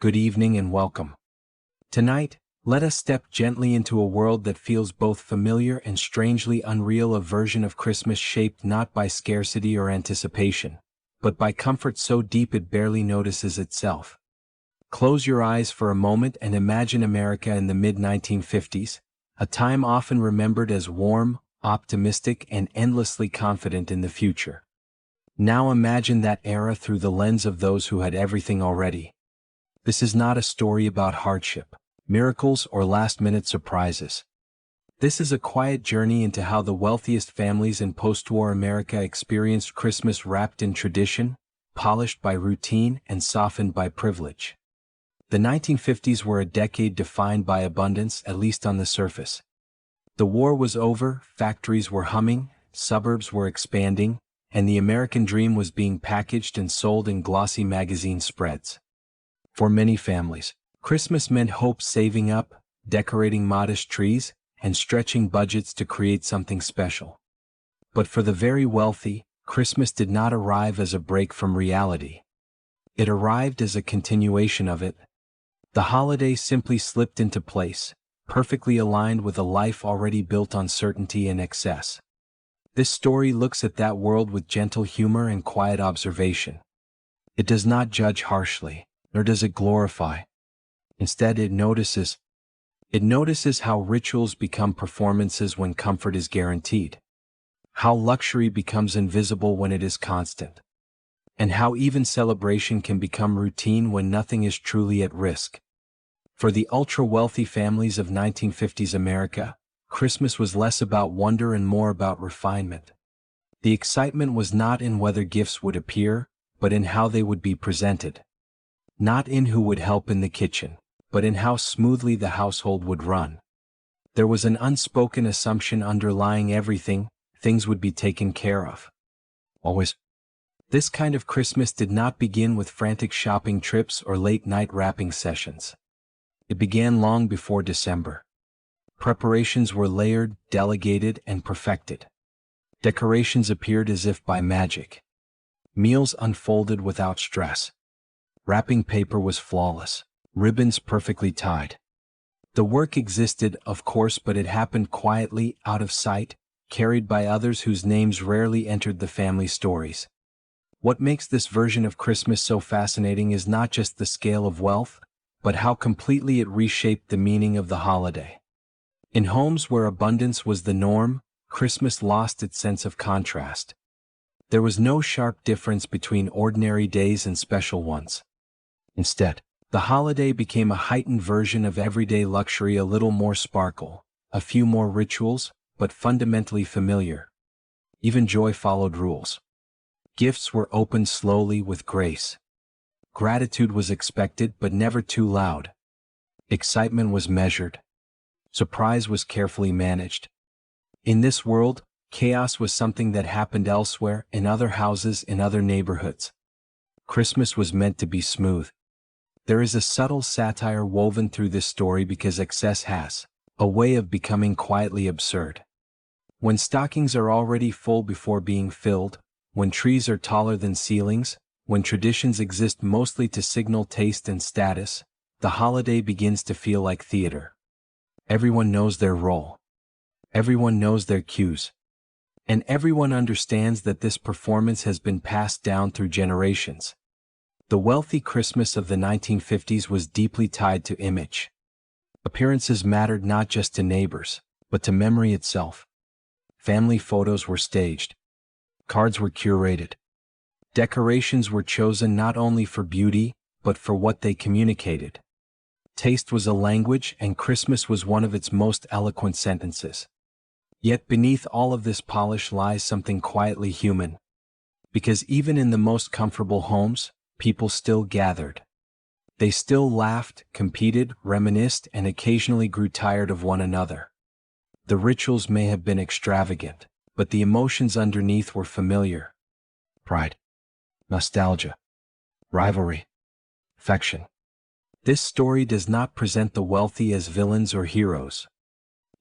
Good evening and welcome. Tonight, let us step gently into a world that feels both familiar and strangely unreal, a version of Christmas shaped not by scarcity or anticipation, but by comfort so deep it barely notices itself. Close your eyes for a moment and imagine America in the mid-1950s, a time often remembered as warm, optimistic, and endlessly confident in the future. Now imagine that era through the lens of those who had everything already. This is not a story about hardship, miracles, or last-minute surprises. This is a quiet journey into how the wealthiest families in post-war America experienced Christmas, wrapped in tradition, polished by routine, and softened by privilege. The 1950s were a decade defined by abundance, at least on the surface. The war was over, factories were humming, suburbs were expanding, and the American dream was being packaged and sold in glossy magazine spreads. For many families, Christmas meant hope, saving up, decorating modest trees, and stretching budgets to create something special. But for the very wealthy, Christmas did not arrive as a break from reality. It arrived as a continuation of it. The holiday simply slipped into place, perfectly aligned with a life already built on certainty and excess. This story looks at that world with gentle humor and quiet observation. It does not judge harshly, nor does it glorify. Instead, it notices how rituals become performances when comfort is guaranteed, how luxury becomes invisible when it is constant, and how even celebration can become routine when nothing is truly at risk. For the ultra-wealthy families of 1950s America, Christmas was less about wonder and more about refinement. The excitement was not in whether gifts would appear, but in how they would be presented. Not in who would help in the kitchen, but in how smoothly the household would run. There was an unspoken assumption underlying everything: things would be taken care of. Always. This kind of Christmas did not begin with frantic shopping trips or late-night wrapping sessions. It began long before December. Preparations were layered, delegated, and perfected. Decorations appeared as if by magic. Meals unfolded without stress. Wrapping paper was flawless, ribbons perfectly tied. The work existed, of course, but it happened quietly, out of sight, carried by others whose names rarely entered the family stories. What makes this version of Christmas so fascinating is not just the scale of wealth, but how completely it reshaped the meaning of the holiday. In homes where abundance was the norm, Christmas lost its sense of contrast. There was no sharp difference between ordinary days and special ones. Instead, the holiday became a heightened version of everyday luxury, a little more sparkle, a few more rituals, but fundamentally familiar. Even joy followed rules. Gifts were opened slowly with grace. Gratitude was expected but never too loud. Excitement was measured. Surprise was carefully managed. In this world, chaos was something that happened elsewhere, in other houses, in other neighborhoods. Christmas was meant to be smooth. There is a subtle satire woven through this story because excess has a way of becoming quietly absurd. When stockings are already full before being filled, when trees are taller than ceilings, when traditions exist mostly to signal taste and status, the holiday begins to feel like theater. Everyone knows their role. Everyone knows their cues. And everyone understands that this performance has been passed down through generations. The wealthy Christmas of the 1950s was deeply tied to image. Appearances mattered not just to neighbors, but to memory itself. Family photos were staged. Cards were curated. Decorations were chosen not only for beauty, but for what they communicated. Taste was a language, and Christmas was one of its most eloquent sentences. Yet beneath all of this polish lies something quietly human. Because even in the most comfortable homes, people still gathered. They still laughed, competed, reminisced, and occasionally grew tired of one another. The rituals may have been extravagant, but the emotions underneath were familiar. Pride, nostalgia, rivalry, affection. This story does not present the wealthy as villains or heroes.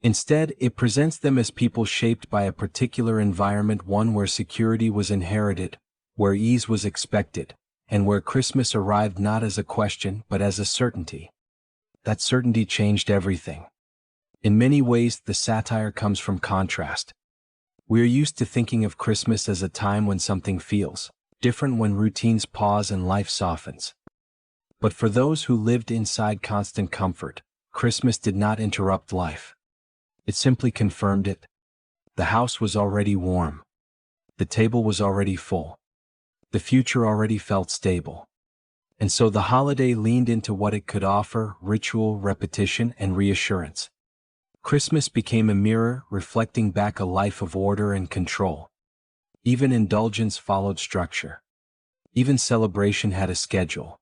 Instead, it presents them as people shaped by a particular environment, one where security was inherited, where ease was expected, and where Christmas arrived not as a question but as a certainty. That certainty changed everything. In many ways, the satire comes from contrast. We are used to thinking of Christmas as a time when something feels different, when routines pause and life softens. But for those who lived inside constant comfort, Christmas did not interrupt life. It simply confirmed it. The house was already warm. The table was already full. The future already felt stable. And so the holiday leaned into what it could offer: ritual, repetition, and reassurance. Christmas became a mirror reflecting back a life of order and control. Even indulgence followed structure. Even celebration had a schedule.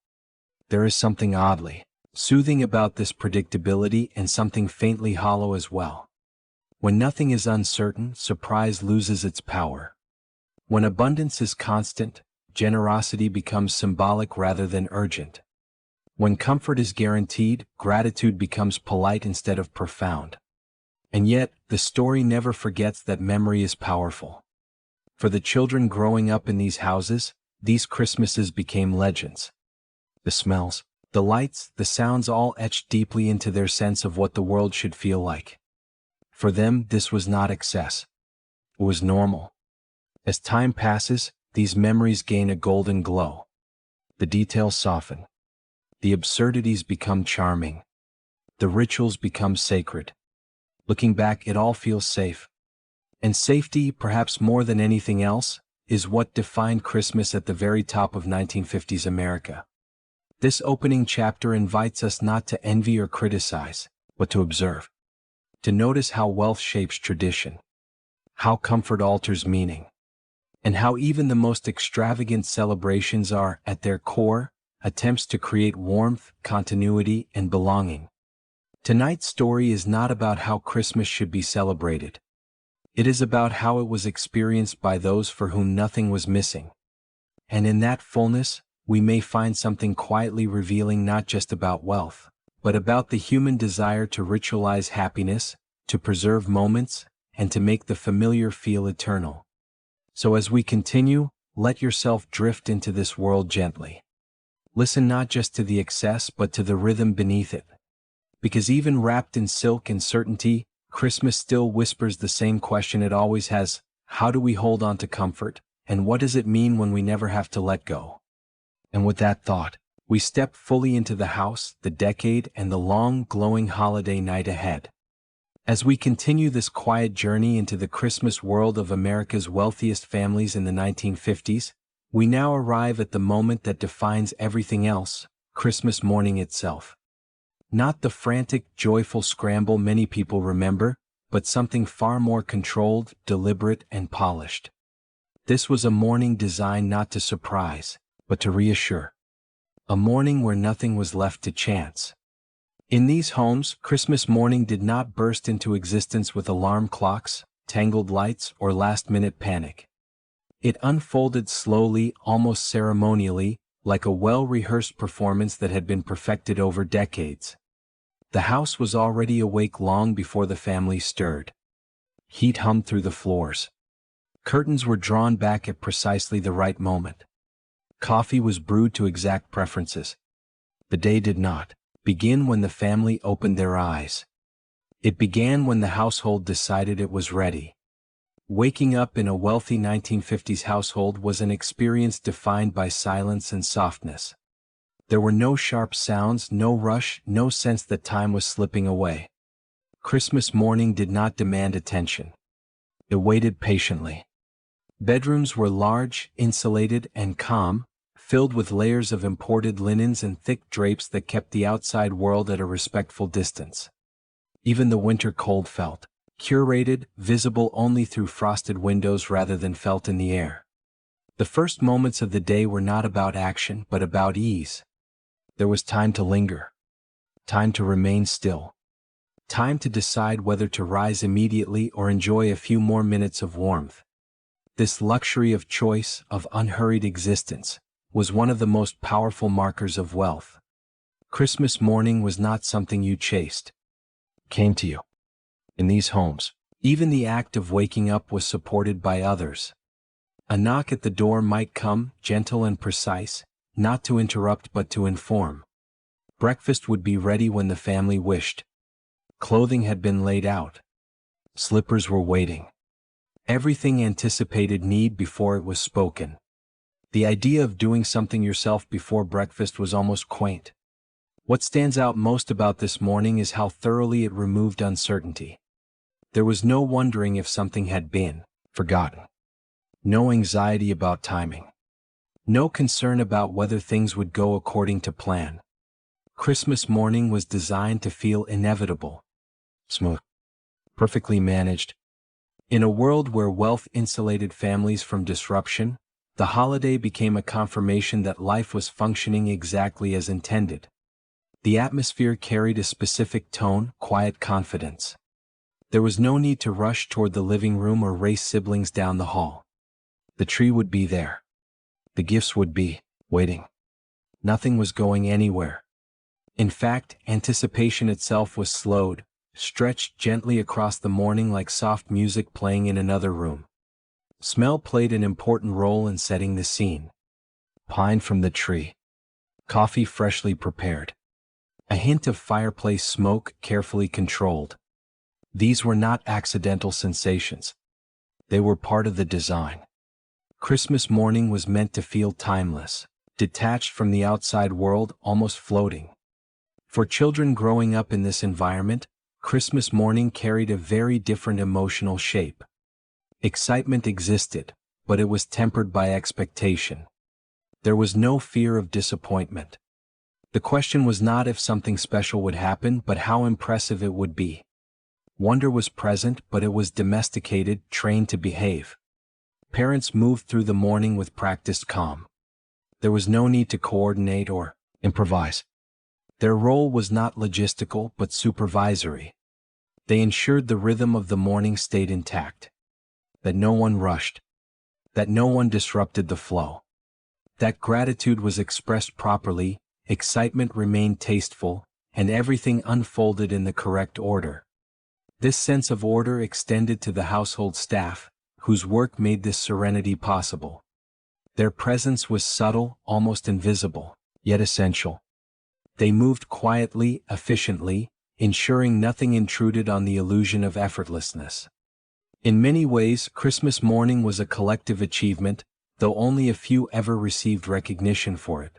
There is something oddly soothing about this predictability, and something faintly hollow as well. When nothing is uncertain, surprise loses its power. When abundance is constant, generosity becomes symbolic rather than urgent. When comfort is guaranteed, gratitude becomes polite instead of profound. And yet, the story never forgets that memory is powerful. For the children growing up in these houses, these Christmases became legends. The smells, the lights, the sounds all etched deeply into their sense of what the world should feel like. For them, this was not excess. It was normal. As time passes, these memories gain a golden glow. The details soften. The absurdities become charming. The rituals become sacred. Looking back, it all feels safe. And safety, perhaps more than anything else, is what defined Christmas at the very top of 1950s America. This opening chapter invites us not to envy or criticize, but to observe. To notice how wealth shapes tradition, how comfort alters meaning, and how even the most extravagant celebrations are, at their core, attempts to create warmth, continuity, and belonging. Tonight's story is not about how Christmas should be celebrated. It is about how it was experienced by those for whom nothing was missing. And in that fullness, we may find something quietly revealing, not just about wealth, but about the human desire to ritualize happiness, to preserve moments, and to make the familiar feel eternal. So as we continue, let yourself drift into this world gently. Listen not just to the excess but to the rhythm beneath it. Because even wrapped in silk and certainty, Christmas still whispers the same question it always has: how do we hold on to comfort, and what does it mean when we never have to let go? And with that thought, we step fully into the house, the decade, and the long, glowing holiday night ahead. As we continue this quiet journey into the Christmas world of America's wealthiest families in the 1950s, we now arrive at the moment that defines everything else: Christmas morning itself. Not the frantic, joyful scramble many people remember, but something far more controlled, deliberate, and polished. This was a morning designed not to surprise, but to reassure. A morning where nothing was left to chance. In these homes, Christmas morning did not burst into existence with alarm clocks, tangled lights, or last-minute panic. It unfolded slowly, almost ceremonially, like a well-rehearsed performance that had been perfected over decades. The house was already awake long before the family stirred. Heat hummed through the floors. Curtains were drawn back at precisely the right moment. Coffee was brewed to exact preferences. The day did not begin when the family opened their eyes. It began when the household decided it was ready. Waking up in a wealthy 1950s household was an experience defined by silence and softness. There were no sharp sounds, no rush, no sense that time was slipping away. Christmas morning did not demand attention. It waited patiently. Bedrooms were large, insulated, and calm, filled with layers of imported linens and thick drapes that kept the outside world at a respectful distance. Even the winter cold felt curated, visible only through frosted windows rather than felt in the air. The first moments of the day were not about action but about ease. There was time to linger. Time to remain still. Time to decide whether to rise immediately or enjoy a few more minutes of warmth. This luxury of choice, of unhurried existence, was one of the most powerful markers of wealth. Christmas morning was not something you chased. It came to you. In these homes, even the act of waking up was supported by others. A knock at the door might come, gentle and precise, not to interrupt but to inform. Breakfast would be ready when the family wished. Clothing had been laid out. Slippers were waiting. Everything anticipated need before it was spoken. The idea of doing something yourself before breakfast was almost quaint. What stands out most about this morning is how thoroughly it removed uncertainty. There was no wondering if something had been forgotten. No anxiety about timing. No concern about whether things would go according to plan. Christmas morning was designed to feel inevitable, smooth, perfectly managed. In a world where wealth insulated families from disruption, the holiday became a confirmation that life was functioning exactly as intended. The atmosphere carried a specific tone, quiet confidence. There was no need to rush toward the living room or race siblings down the hall. The tree would be there. The gifts would be waiting. Nothing was going anywhere. In fact, anticipation itself was slowed, stretched gently across the morning like soft music playing in another room. Smell played an important role in setting the scene. Pine from the tree. Coffee freshly prepared. A hint of fireplace smoke carefully controlled. These were not accidental sensations. They were part of the design. Christmas morning was meant to feel timeless, detached from the outside world, almost floating. For children growing up in this environment, Christmas morning carried a very different emotional shape. Excitement existed, but it was tempered by expectation. There was no fear of disappointment. The question was not if something special would happen, but how impressive it would be. Wonder was present, but it was domesticated, trained to behave. Parents moved through the morning with practiced calm. There was no need to coordinate or improvise. Their role was not logistical, but supervisory. They ensured the rhythm of the morning stayed intact. That no one rushed. That no one disrupted the flow. That gratitude was expressed properly, excitement remained tasteful, and everything unfolded in the correct order. This sense of order extended to the household staff, whose work made this serenity possible. Their presence was subtle, almost invisible, yet essential. They moved quietly, efficiently, ensuring nothing intruded on the illusion of effortlessness. In many ways, Christmas morning was a collective achievement, though only a few ever received recognition for it.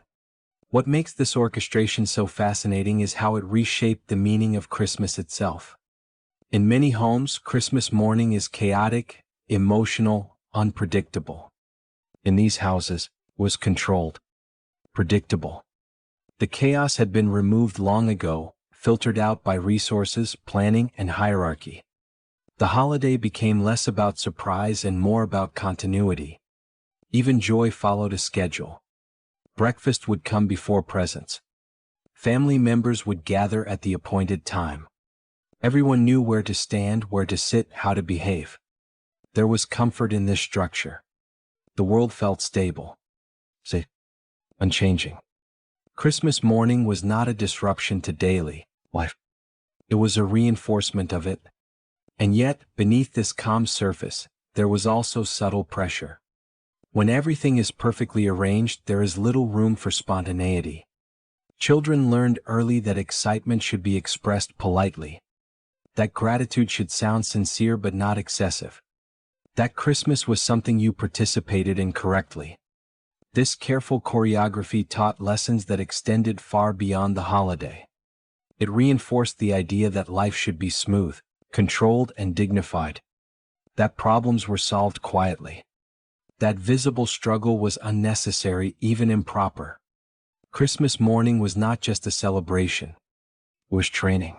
What makes this orchestration so fascinating is how it reshaped the meaning of Christmas itself. In many homes, Christmas morning is chaotic, emotional, unpredictable. In these houses, it was controlled, predictable. The chaos had been removed long ago, filtered out by resources, planning, and hierarchy. The holiday became less about surprise and more about continuity. Even joy followed a schedule. Breakfast would come before presents. Family members would gather at the appointed time. Everyone knew where to stand, where to sit, how to behave. There was comfort in this structure. The world felt stable, safe, unchanging. Christmas morning was not a disruption to daily life. It was a reinforcement of it. And yet, beneath this calm surface, there was also subtle pressure. When everything is perfectly arranged, there is little room for spontaneity. Children learned early that excitement should be expressed politely. That gratitude should sound sincere but not excessive. That Christmas was something you participated in correctly. This careful choreography taught lessons that extended far beyond the holiday. It reinforced the idea that life should be smooth, controlled, and dignified. That problems were solved quietly. That visible struggle was unnecessary, even improper. Christmas morning was not just a celebration. It was training.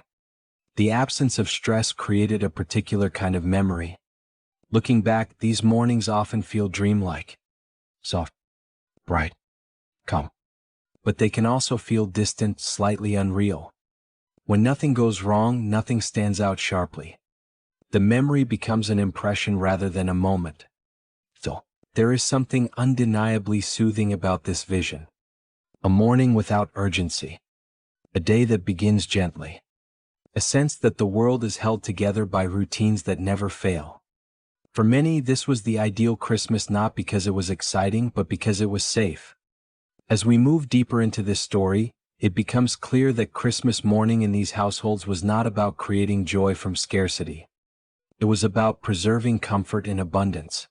The absence of stress created a particular kind of memory. Looking back, these mornings often feel dreamlike. Soft, bright, calm. But they can also feel distant, slightly unreal. When nothing goes wrong, nothing stands out sharply. The memory becomes an impression rather than a moment. So, there is something undeniably soothing about this vision. A morning without urgency. A day that begins gently. A sense that the world is held together by routines that never fail. For many, this was the ideal Christmas, not because it was exciting, but because it was safe. As we move deeper into this story, it becomes clear that Christmas morning in these households was not about creating joy from scarcity. It was about preserving comfort in abundance,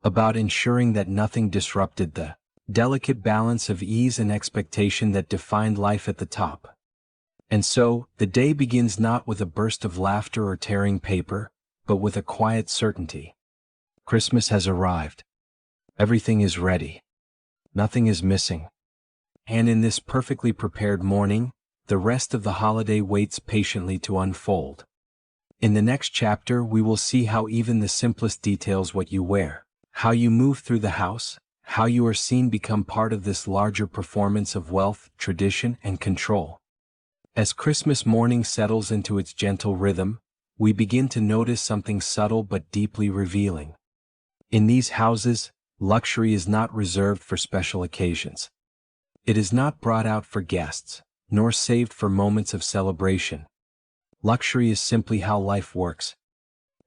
about ensuring that nothing disrupted the delicate balance of ease and expectation that defined life at the top. And so, the day begins not with a burst of laughter or tearing paper, but with a quiet certainty. Christmas has arrived. Everything is ready. Nothing is missing. And in this perfectly prepared morning, the rest of the holiday waits patiently to unfold. In the next chapter, we will see how even the simplest details, what you wear, how you move through the house, how you are seen, become part of this larger performance of wealth, tradition, and control. As Christmas morning settles into its gentle rhythm, we begin to notice something subtle but deeply revealing. In these houses, luxury is not reserved for special occasions. It is not brought out for guests, nor saved for moments of celebration. Luxury is simply how life works.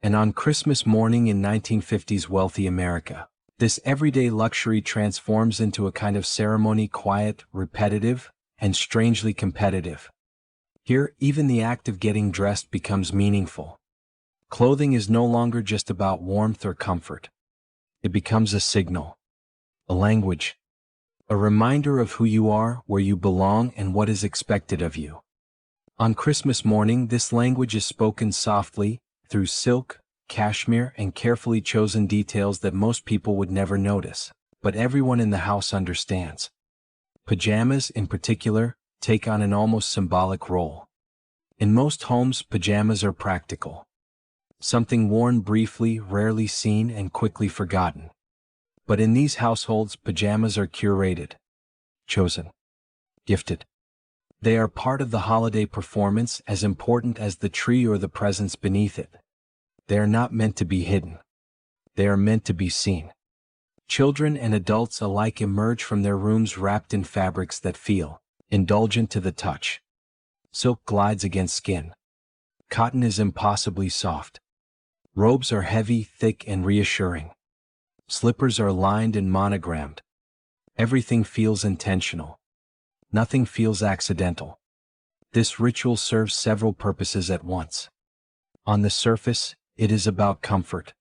And on Christmas morning in 1950s wealthy America, this everyday luxury transforms into a kind of ceremony, quiet, repetitive, and strangely competitive. Here, even the act of getting dressed becomes meaningful. Clothing is no longer just about warmth or comfort. It becomes a signal, a language, a reminder of who you are, where you belong, and what is expected of you. On Christmas morning, this language is spoken softly, through silk, cashmere, and carefully chosen details that most people would never notice, but everyone in the house understands. Pajamas, in particular, take on an almost symbolic role. In most homes, pajamas are practical. Something worn briefly, rarely seen, and quickly forgotten. But in these households, pajamas are curated, chosen, gifted. They are part of the holiday performance, as important as the tree or the presents beneath it. They are not meant to be hidden. They are meant to be seen. Children and adults alike emerge from their rooms wrapped in fabrics that feel indulgent to the touch. Silk glides against skin. Cotton is impossibly soft. Robes are heavy, thick, and reassuring. Slippers are lined and monogrammed. Everything feels intentional. Nothing feels accidental. This ritual serves several purposes at once. On the surface, it is about comfort.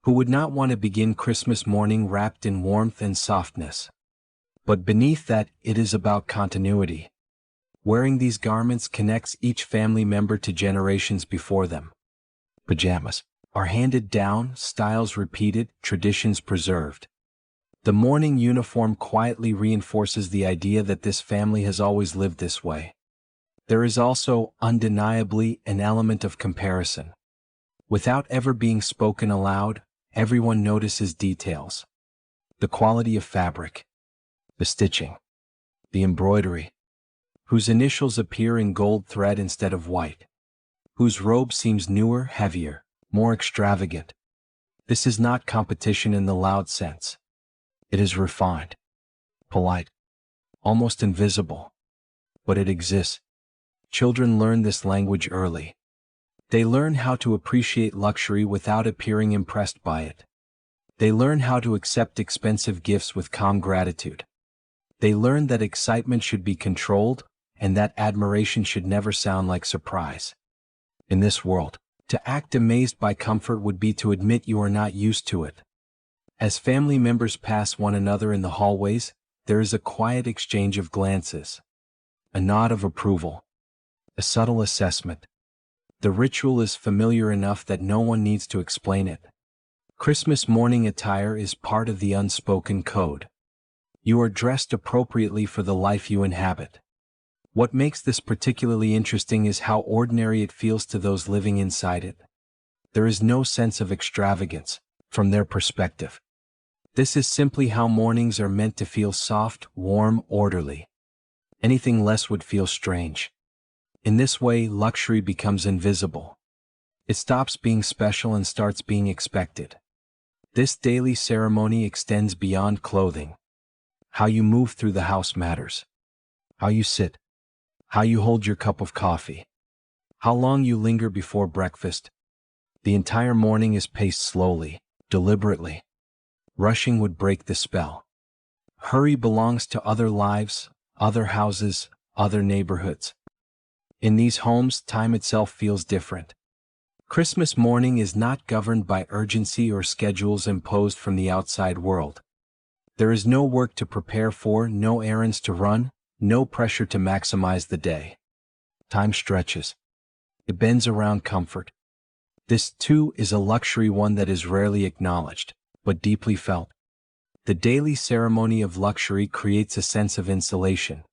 Who would not want to begin Christmas morning wrapped in warmth and softness? But beneath that, it is about continuity. Wearing these garments connects each family member to generations before them. Pajamas are handed down, styles repeated, traditions preserved. The morning uniform quietly reinforces the idea that this family has always lived this way. There is also, undeniably, an element of comparison. Without ever being spoken aloud, everyone notices details. The quality of fabric, the stitching, the embroidery, whose initials appear in gold thread instead of white, whose robe seems newer, heavier, more extravagant. This is not competition in the loud sense. It is refined, polite, almost invisible. But it exists. Children learn this language early. They learn how to appreciate luxury without appearing impressed by it. They learn how to accept expensive gifts with calm gratitude. They learn that excitement should be controlled, and that admiration should never sound like surprise. In this world, to act amazed by comfort would be to admit you are not used to it. As family members pass one another in the hallways, there is a quiet exchange of glances, a nod of approval, a subtle assessment. The ritual is familiar enough that no one needs to explain it. Christmas morning attire is part of the unspoken code. You are dressed appropriately for the life you inhabit. What makes this particularly interesting is how ordinary it feels to those living inside it. There is no sense of extravagance, from their perspective. This is simply how mornings are meant to feel: soft, warm, orderly. Anything less would feel strange. In this way, luxury becomes invisible. It stops being special and starts being expected. This daily ceremony extends beyond clothing. How you move through the house matters. How you sit. How you hold your cup of coffee. How long you linger before breakfast. The entire morning is paced slowly, deliberately. Rushing would break the spell. Hurry belongs to other lives, other houses, other neighborhoods. In these homes, time itself feels different. Christmas morning is not governed by urgency or schedules imposed from the outside world. There is no work to prepare for, no errands to run, no pressure to maximize the day. Time stretches. It bends around comfort. This, too, is a luxury, one that is rarely acknowledged, but deeply felt. The daily ceremony of luxury creates a sense of insulation.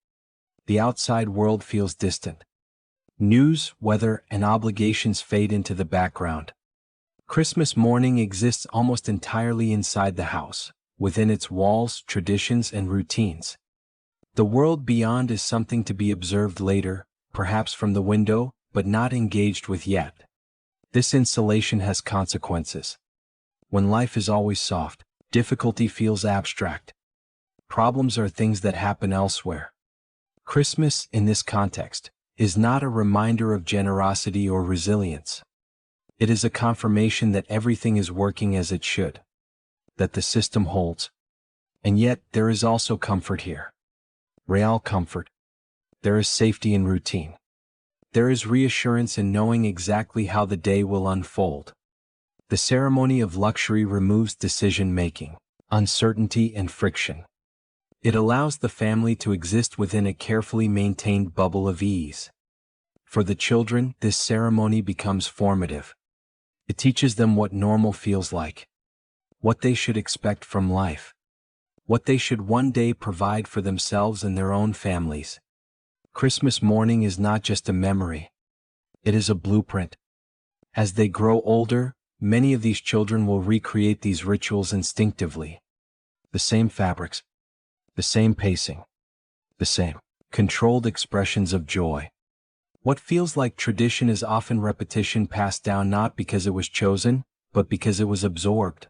The outside world feels distant. News, weather, and obligations fade into the background. Christmas morning exists almost entirely inside the house, within its walls, traditions, and routines. The world beyond is something to be observed later, perhaps from the window, but not engaged with yet. This insulation has consequences. When life is always soft, difficulty feels abstract. Problems are things that happen elsewhere. Christmas, in this context, is not a reminder of generosity or resilience. It is a confirmation that everything is working as it should, that the system holds. And yet, there is also comfort here. Real comfort. There is safety in routine. There is reassurance in knowing exactly how the day will unfold. The ceremony of luxury removes decision-making, uncertainty, and friction. It allows the family to exist within a carefully maintained bubble of ease. For the children, this ceremony becomes formative. It teaches them what normal feels like, what they should expect from life, what they should one day provide for themselves and their own families. Christmas morning is not just a memory. It is a blueprint. As they grow older, many of these children will recreate these rituals instinctively. The same fabrics, the same pacing, the same controlled expressions of joy. What feels like tradition is often repetition passed down not because it was chosen, but because it was absorbed.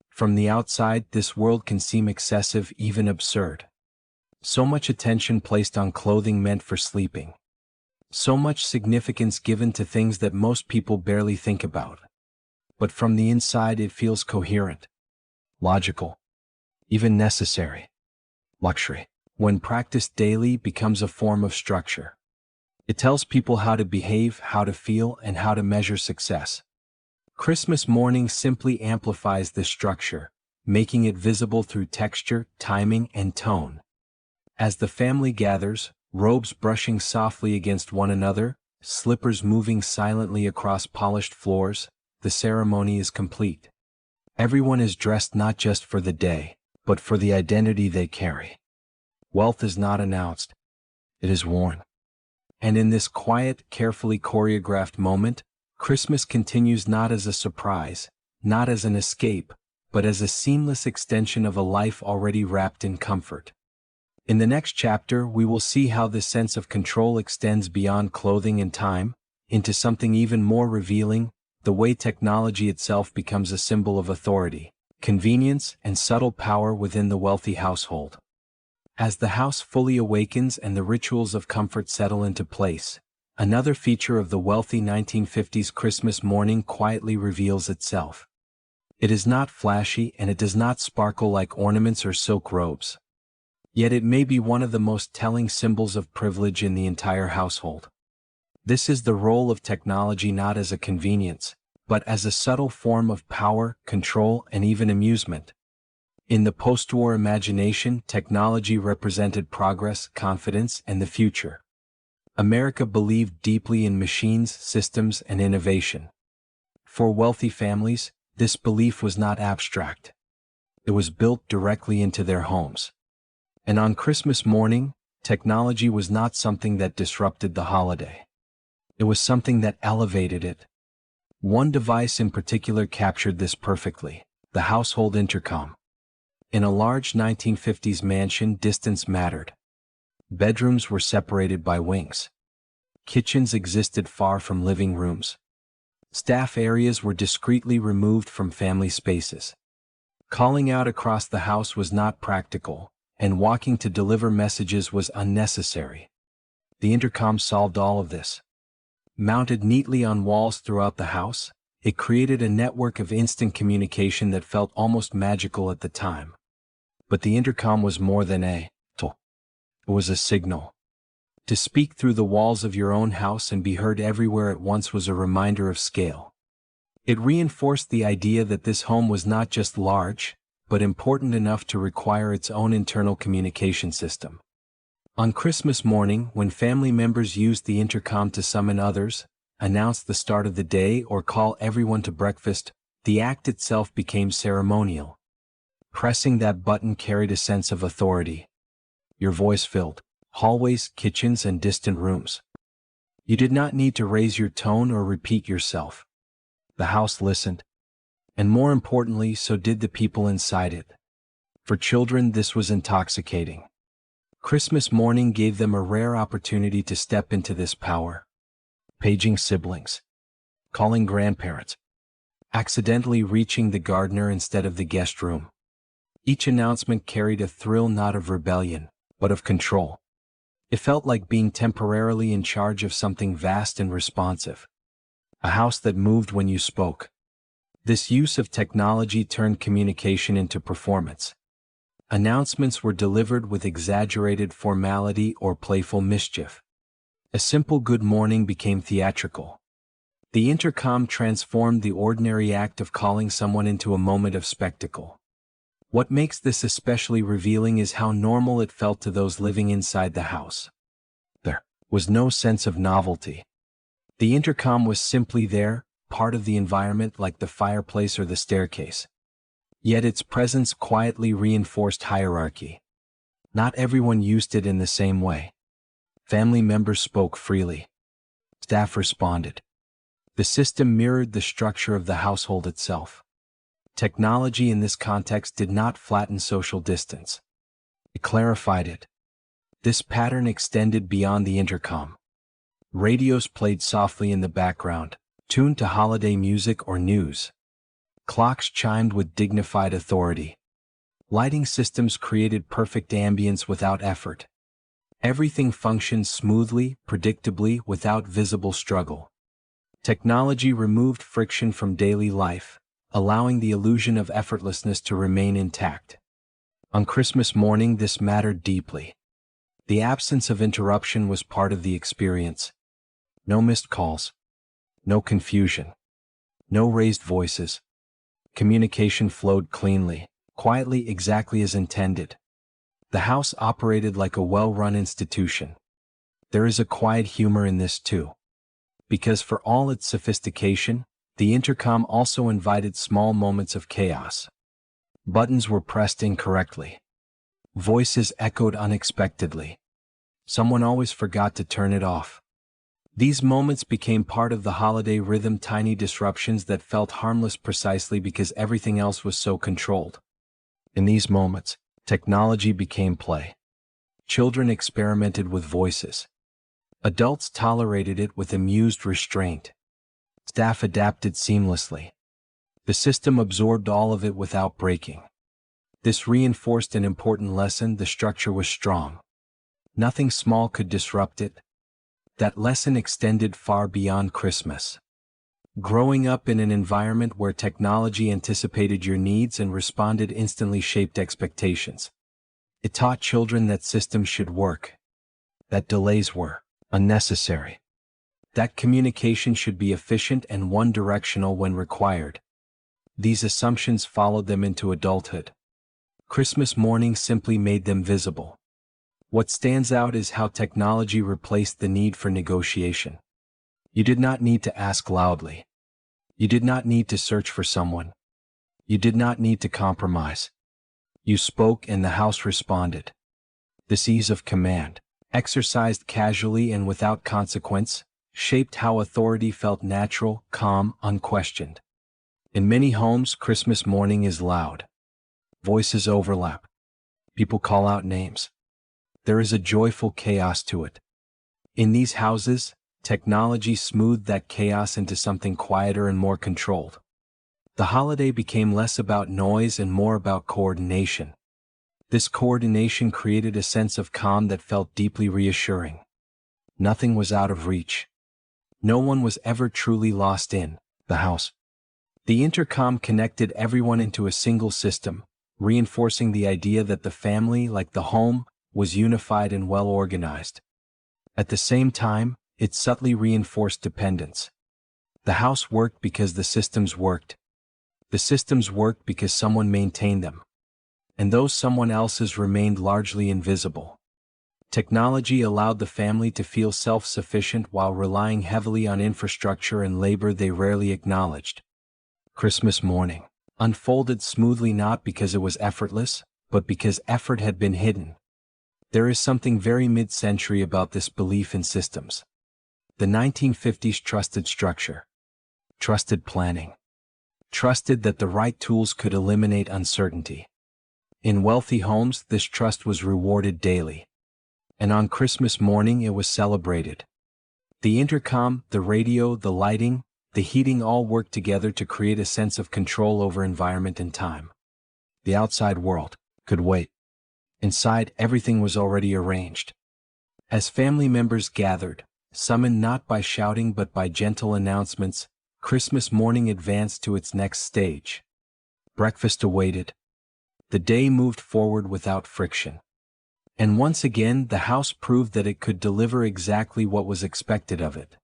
From the outside, this world can seem excessive, even absurd. So much attention placed on clothing meant for sleeping. So much significance given to things that most people barely think about. But from the inside, it feels coherent, logical, even necessary. Luxury, when practiced daily, becomes a form of structure. It tells people how to behave, how to feel, and how to measure success. Christmas morning simply amplifies this structure, making it visible through texture, timing, and tone. As the family gathers, robes brushing softly against one another, slippers moving silently across polished floors, the ceremony is complete. Everyone is dressed not just for the day, but for the identity they carry. Wealth is not announced. It is worn. And in this quiet, carefully choreographed moment, Christmas continues not as a surprise, not as an escape, but as a seamless extension of a life already wrapped in comfort. In the next chapter, we will see how this sense of control extends beyond clothing and time, into something even more revealing, the way technology itself becomes a symbol of authority, convenience, and subtle power within the wealthy household. As the house fully awakens and the rituals of comfort settle into place, another feature of the wealthy 1950s Christmas morning quietly reveals itself. It is not flashy and it does not sparkle like ornaments or silk robes. Yet it may be one of the most telling symbols of privilege in the entire household. This is the role of technology not as a convenience, but as a subtle form of power, control, and even amusement. In the postwar imagination, technology represented progress, confidence, and the future. America believed deeply in machines, systems, and innovation. For wealthy families, this belief was not abstract. It was built directly into their homes. And on Christmas morning, technology was not something that disrupted the holiday. It was something that elevated it. One device in particular captured this perfectly: the household intercom. In a large 1950s mansion, distance mattered. Bedrooms were separated by wings. Kitchens existed far from living rooms. Staff areas were discreetly removed from family spaces. Calling out across the house was not practical, and walking to deliver messages was unnecessary. The intercom solved all of this. Mounted neatly on walls throughout the house, it created a network of instant communication that felt almost magical at the time. But the intercom was more than a tool. It was a signal. To speak through the walls of your own house and be heard everywhere at once was a reminder of scale. It reinforced the idea that this home was not just large, but important enough to require its own internal communication system. On Christmas morning, when family members used the intercom to summon others, announce the start of the day, or call everyone to breakfast, the act itself became ceremonial. Pressing that button carried a sense of authority. Your voice filled hallways, kitchens, and distant rooms. You did not need to raise your tone or repeat yourself. The house listened. And more importantly, so did the people inside it. For children, this was intoxicating. Christmas morning gave them a rare opportunity to step into this power. Paging siblings. Calling grandparents. Accidentally reaching the gardener instead of the guest room. Each announcement carried a thrill not of rebellion, but of control. It felt like being temporarily in charge of something vast and responsive. A house that moved when you spoke. This use of technology turned communication into performance. Announcements were delivered with exaggerated formality or playful mischief. A simple good morning became theatrical. The intercom transformed the ordinary act of calling someone into a moment of spectacle. What makes this especially revealing is how normal it felt to those living inside the house. There was no sense of novelty. The intercom was simply there, part of the environment, like the fireplace or the staircase. Yet its presence quietly reinforced hierarchy. Not everyone used it in the same way. Family members spoke freely. Staff responded. The system mirrored the structure of the household itself. Technology in this context did not flatten social distance. It clarified it. This pattern extended beyond the intercom. Radios played softly in the background, tuned to holiday music or news. Clocks chimed with dignified authority. Lighting systems created perfect ambience without effort. Everything functioned smoothly, predictably, without visible struggle. Technology removed friction from daily life, allowing the illusion of effortlessness to remain intact. On Christmas morning, this mattered deeply. The absence of interruption was part of the experience. No missed calls. No confusion. No raised voices. Communication flowed cleanly, quietly, exactly as intended. The house operated like a well-run institution. There is a quiet humor in this too. Because for all its sophistication, the intercom also invited small moments of chaos. Buttons were pressed incorrectly. Voices echoed unexpectedly. Someone always forgot to turn it off. These moments became part of the holiday rhythm, tiny disruptions that felt harmless precisely because everything else was so controlled. In these moments, technology became play. Children experimented with voices. Adults tolerated it with amused restraint. Staff adapted seamlessly. The system absorbed all of it without breaking. This reinforced an important lesson: the structure was strong. Nothing small could disrupt it. That lesson extended far beyond Christmas. Growing up in an environment where technology anticipated your needs and responded instantly shaped expectations. It taught children that systems should work, that delays were unnecessary, that communication should be efficient and one-directional when required. These assumptions followed them into adulthood. Christmas morning simply made them visible. What stands out is how technology replaced the need for negotiation. You did not need to ask loudly. You did not need to search for someone. You did not need to compromise. You spoke and the house responded. This ease of command, exercised casually and without consequence, shaped how authority felt: natural, calm, unquestioned. In many homes, Christmas morning is loud. Voices overlap. People call out names. There is a joyful chaos to it. In these houses, technology smoothed that chaos into something quieter and more controlled. The holiday became less about noise and more about coordination. This coordination created a sense of calm that felt deeply reassuring. Nothing was out of reach. No one was ever truly lost in the house. The intercom connected everyone into a single system, reinforcing the idea that the family, like the home, was unified and well organized. At the same time, it subtly reinforced dependence. The house worked because the systems worked. The systems worked because someone maintained them. And those someone else's remained largely invisible. Technology allowed the family to feel self-sufficient while relying heavily on infrastructure and labor they rarely acknowledged. Christmas morning unfolded smoothly not because it was effortless, but because effort had been hidden. There is something very mid-century about this belief in systems. The 1950s trusted structure, trusted planning, trusted that the right tools could eliminate uncertainty. In wealthy homes, this trust was rewarded daily. And on Christmas morning it was celebrated. The intercom, the radio, the lighting, the heating all worked together to create a sense of control over environment and time. The outside world could wait. Inside, everything was already arranged. As family members gathered, summoned not by shouting but by gentle announcements, Christmas morning advanced to its next stage. Breakfast awaited. The day moved forward without friction. And once again, the house proved that it could deliver exactly what was expected of it.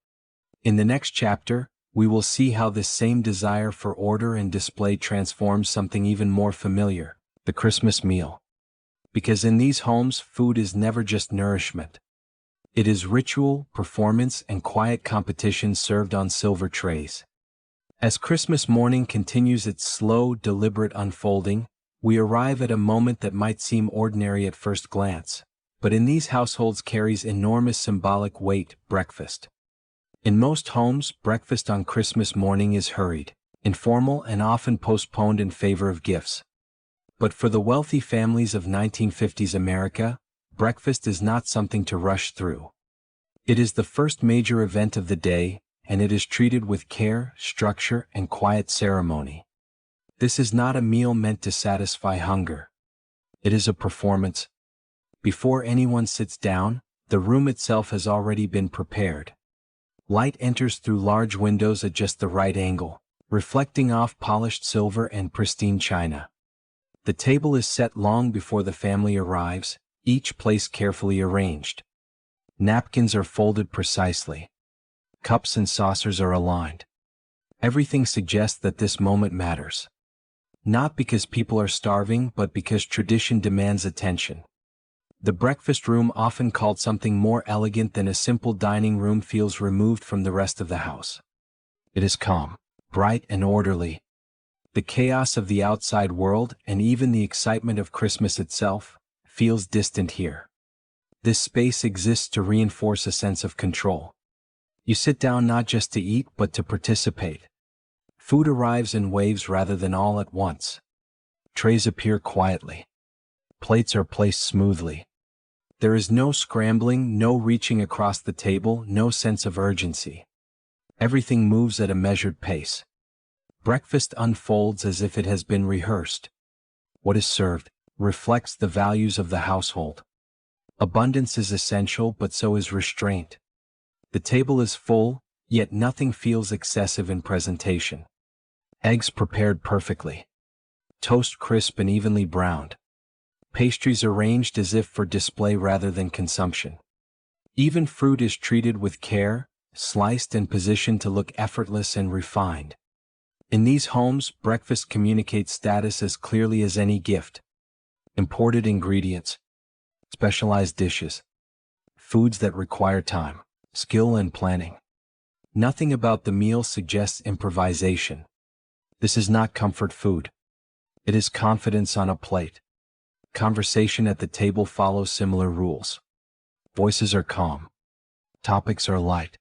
In the next chapter, we will see how this same desire for order and display transforms something even more familiar, the Christmas meal. Because in these homes, food is never just nourishment. It is ritual, performance, and quiet competition served on silver trays. As Christmas morning continues its slow, deliberate unfolding, we arrive at a moment that might seem ordinary at first glance, but in these households carries enormous symbolic weight: breakfast. In most homes, breakfast on Christmas morning is hurried, informal, and often postponed in favor of gifts. But for the wealthy families of 1950s America, breakfast is not something to rush through. It is the first major event of the day, and it is treated with care, structure, and quiet ceremony. This is not a meal meant to satisfy hunger. It is a performance. Before anyone sits down, the room itself has already been prepared. Light enters through large windows at just the right angle, reflecting off polished silver and pristine china. The table is set long before the family arrives, each place carefully arranged. Napkins are folded precisely. Cups and saucers are aligned. Everything suggests that this moment matters. Not because people are starving, but because tradition demands attention. The breakfast room, often called something more elegant than a simple dining room, feels removed from the rest of the house. It is calm, bright, and orderly. The chaos of the outside world, and even the excitement of Christmas itself, feels distant here. This space exists to reinforce a sense of control. You sit down not just to eat, but to participate. Food arrives in waves rather than all at once. Trays appear quietly. Plates are placed smoothly. There is no scrambling, no reaching across the table, no sense of urgency. Everything moves at a measured pace. Breakfast unfolds as if it has been rehearsed. What is served reflects the values of the household. Abundance is essential, but so is restraint. The table is full, yet nothing feels excessive in presentation. Eggs prepared perfectly. Toast crisp and evenly browned. Pastries arranged as if for display rather than consumption. Even fruit is treated with care, sliced and positioned to look effortless and refined. In these homes, breakfast communicates status as clearly as any gift. Imported ingredients, specialized dishes, foods that require time, skill, and planning. Nothing about the meal suggests improvisation. This is not comfort food. It is confidence on a plate. Conversation at the table follows similar rules. Voices are calm. Topics are light.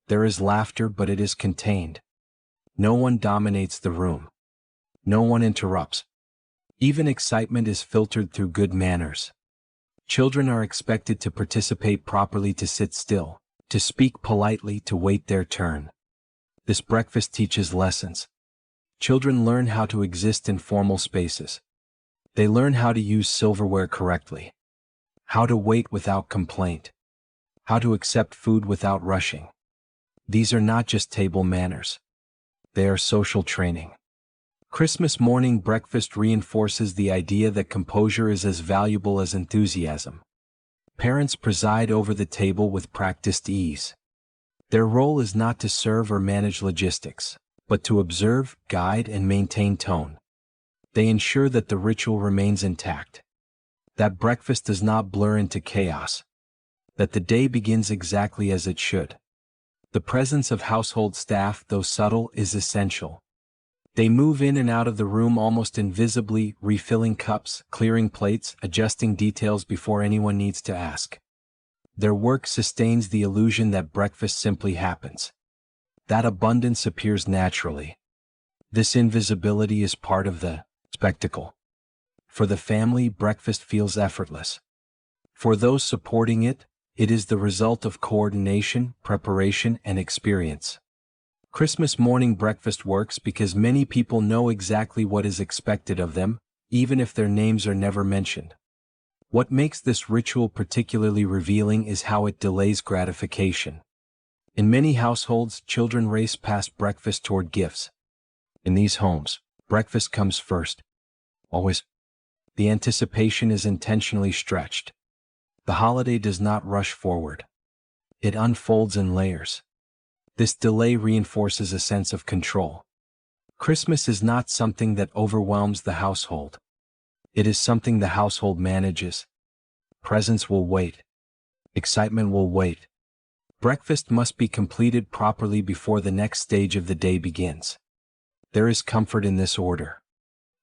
There is laughter, but it is contained. No one dominates the room. No one interrupts. Even excitement is filtered through good manners. Children are expected to participate properly, to sit still, to speak politely, to wait their turn. This breakfast teaches lessons. Children learn how to exist in formal spaces. They learn how to use silverware correctly, how to wait without complaint, how to accept food without rushing. These are not just table manners. They are social training. Christmas morning breakfast reinforces the idea that composure is as valuable as enthusiasm. Parents preside over the table with practiced ease. Their role is not to serve or manage logistics, but to observe, guide, and maintain tone. They ensure that the ritual remains intact, that breakfast does not blur into chaos, that the day begins exactly as it should. The presence of household staff, though subtle, is essential. They move in and out of the room almost invisibly, refilling cups, clearing plates, adjusting details before anyone needs to ask. Their work sustains the illusion that breakfast simply happens, that abundance appears naturally. This invisibility is part of the spectacle. For the family, breakfast feels effortless. For those supporting it, it is the result of coordination, preparation, and experience. Christmas morning breakfast works because many people know exactly what is expected of them, even if their names are never mentioned. What makes this ritual particularly revealing is how it delays gratification. In many households, children race past breakfast toward gifts. In these homes, breakfast comes first. Always. The anticipation is intentionally stretched. The holiday does not rush forward. It unfolds in layers. This delay reinforces a sense of control. Christmas is not something that overwhelms the household. It is something the household manages. Presents will wait. Excitement will wait. Breakfast must be completed properly before the next stage of the day begins. There is comfort in this order.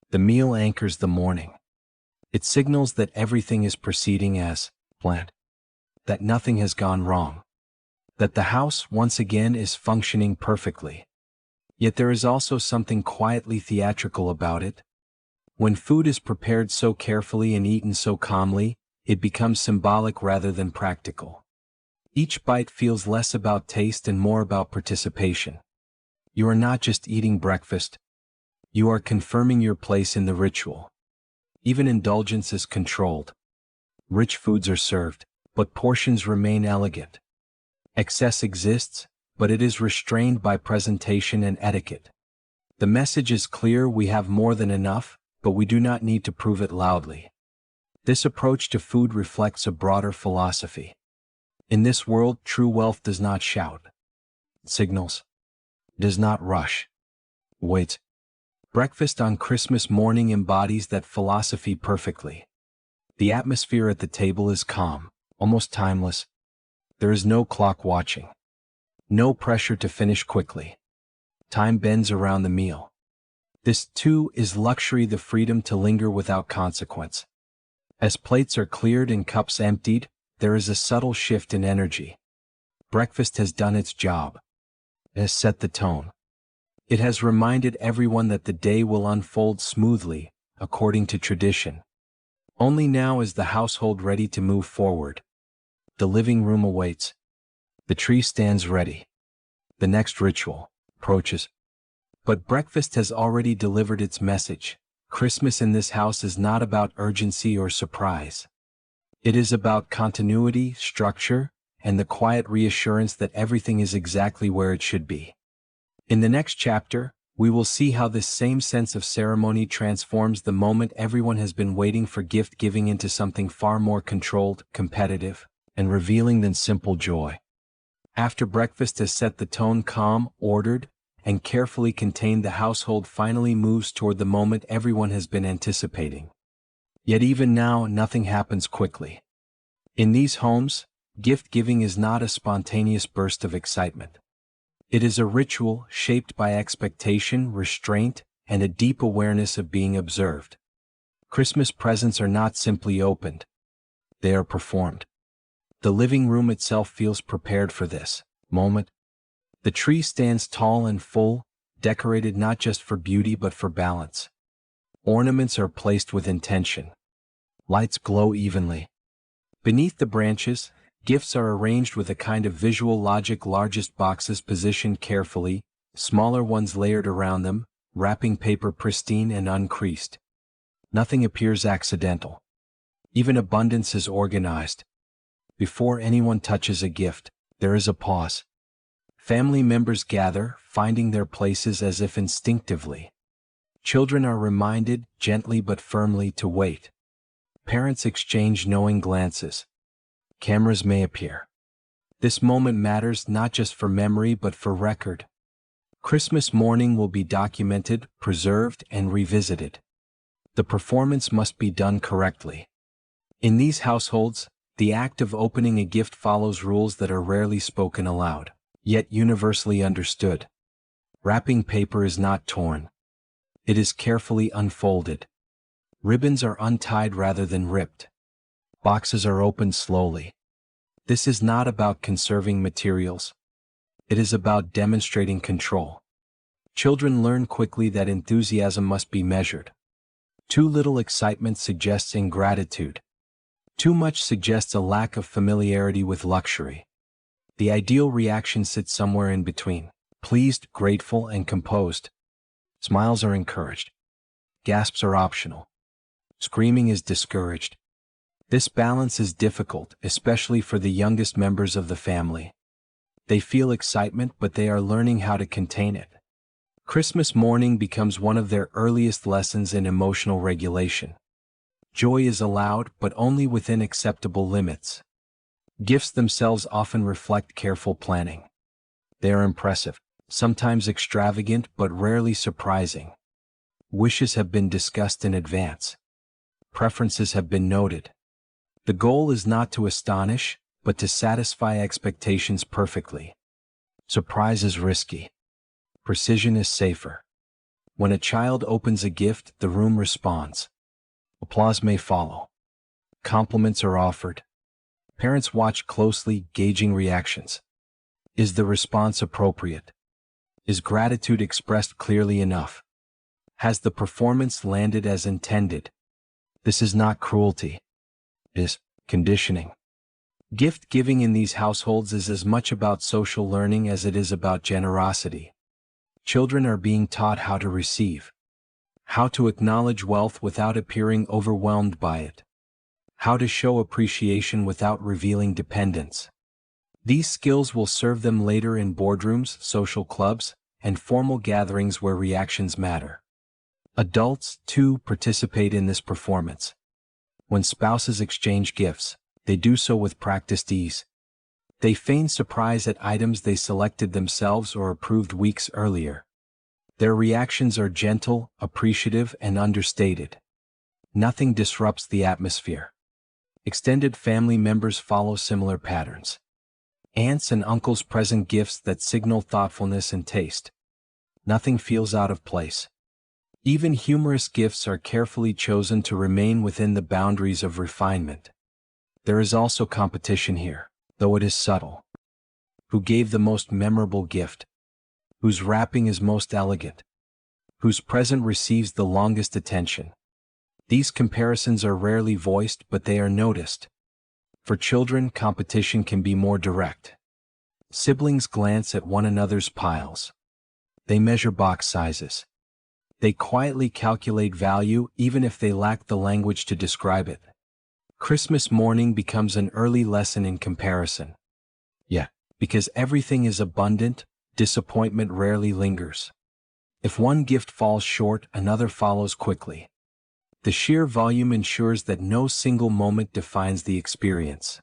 The meal anchors the morning. It signals that everything is proceeding as planned, that nothing has gone wrong, that the house once again is functioning perfectly. Yet there is also something quietly theatrical about it. When food is prepared so carefully and eaten so calmly, it becomes symbolic rather than practical. Each bite feels less about taste and more about participation. You are not just eating breakfast, you are confirming your place in the ritual. Even indulgence is controlled. Rich foods are served, but portions remain elegant. Excess exists, but it is restrained by presentation and etiquette. The message is clear: we have more than enough, but we do not need to prove it loudly. This approach to food reflects a broader philosophy. In this world, true wealth does not shout. It signals. It does not rush. Wait. Breakfast on Christmas morning embodies that philosophy perfectly. The atmosphere at the table is calm, almost timeless. There is no clock watching. No pressure to finish quickly. Time bends around the meal. This, too, is luxury, the freedom to linger without consequence. As plates are cleared and cups emptied, there is a subtle shift in energy. Breakfast has done its job. It has set the tone. It has reminded everyone that the day will unfold smoothly, according to tradition. Only now is the household ready to move forward. The living room awaits. The tree stands ready. The next ritual approaches. But breakfast has already delivered its message. Christmas in this house is not about urgency or surprise. It is about continuity, structure, and the quiet reassurance that everything is exactly where it should be. In the next chapter, we will see how this same sense of ceremony transforms the moment everyone has been waiting for, gift giving, into something far more controlled, competitive, and revealing than simple joy. After breakfast has set the tone, calm, ordered, and carefully contained, the household finally moves toward the moment everyone has been anticipating. Yet even now, nothing happens quickly. In these homes, gift giving is not a spontaneous burst of excitement. It is a ritual shaped by expectation, restraint, and a deep awareness of being observed. Christmas presents are not simply opened. They are performed. The living room itself feels prepared for this moment. The tree stands tall and full, decorated not just for beauty but for balance. Ornaments are placed with intention. Lights glow evenly. Beneath the branches, gifts are arranged with a kind of visual logic, largest boxes positioned carefully, smaller ones layered around them, wrapping paper pristine and uncreased. Nothing appears accidental. Even abundance is organized. Before anyone touches a gift, there is a pause. Family members gather, finding their places as if instinctively. Children are reminded, gently but firmly, to wait. Parents exchange knowing glances. Cameras may appear. This moment matters not just for memory but for record. Christmas morning will be documented, preserved, and revisited. The performance must be done correctly. In these households, the act of opening a gift follows rules that are rarely spoken aloud, yet universally understood. Wrapping paper is not torn. It is carefully unfolded. Ribbons are untied rather than ripped. Boxes are opened slowly. This is not about conserving materials. It is about demonstrating control. Children learn quickly that enthusiasm must be measured. Too little excitement suggests ingratitude. Too much suggests a lack of familiarity with luxury. The ideal reaction sits somewhere in between, pleased, grateful, and composed. Smiles are encouraged. Gasps are optional. Screaming is discouraged. This balance is difficult, especially for the youngest members of the family. They feel excitement, but they are learning how to contain it. Christmas morning becomes one of their earliest lessons in emotional regulation. Joy is allowed, but only within acceptable limits. Gifts themselves often reflect careful planning. They are impressive, sometimes extravagant, but rarely surprising. Wishes have been discussed in advance. Preferences have been noted. The goal is not to astonish, but to satisfy expectations perfectly. Surprise is risky. Precision is safer. When a child opens a gift, the room responds. Applause may follow. Compliments are offered. Parents watch closely, gauging reactions. Is the response appropriate? Is gratitude expressed clearly enough? Has the performance landed as intended? This is not cruelty. It is conditioning. Gift giving in these households is as much about social learning as it is about generosity. Children are being taught how to receive, how to acknowledge wealth without appearing overwhelmed by it, how to show appreciation without revealing dependence. These skills will serve them later in boardrooms, social clubs, and formal gatherings where reactions matter. Adults, too, participate in this performance. When spouses exchange gifts, they do so with practiced ease. They feign surprise at items they selected themselves or approved weeks earlier. Their reactions are gentle, appreciative, and understated. Nothing disrupts the atmosphere. Extended family members follow similar patterns. Aunts and uncles present gifts that signal thoughtfulness and taste. Nothing feels out of place. Even humorous gifts are carefully chosen to remain within the boundaries of refinement. There is also competition here, though it is subtle. Who gave the most memorable gift? Whose wrapping is most elegant? Whose present receives the longest attention? These comparisons are rarely voiced, but they are noticed. For children, competition can be more direct. Siblings glance at one another's piles. They measure box sizes. They quietly calculate value even if they lack the language to describe it. Christmas morning becomes an early lesson in comparison. Yet, because everything is abundant, disappointment rarely lingers. If one gift falls short, another follows quickly. The sheer volume ensures that no single moment defines the experience.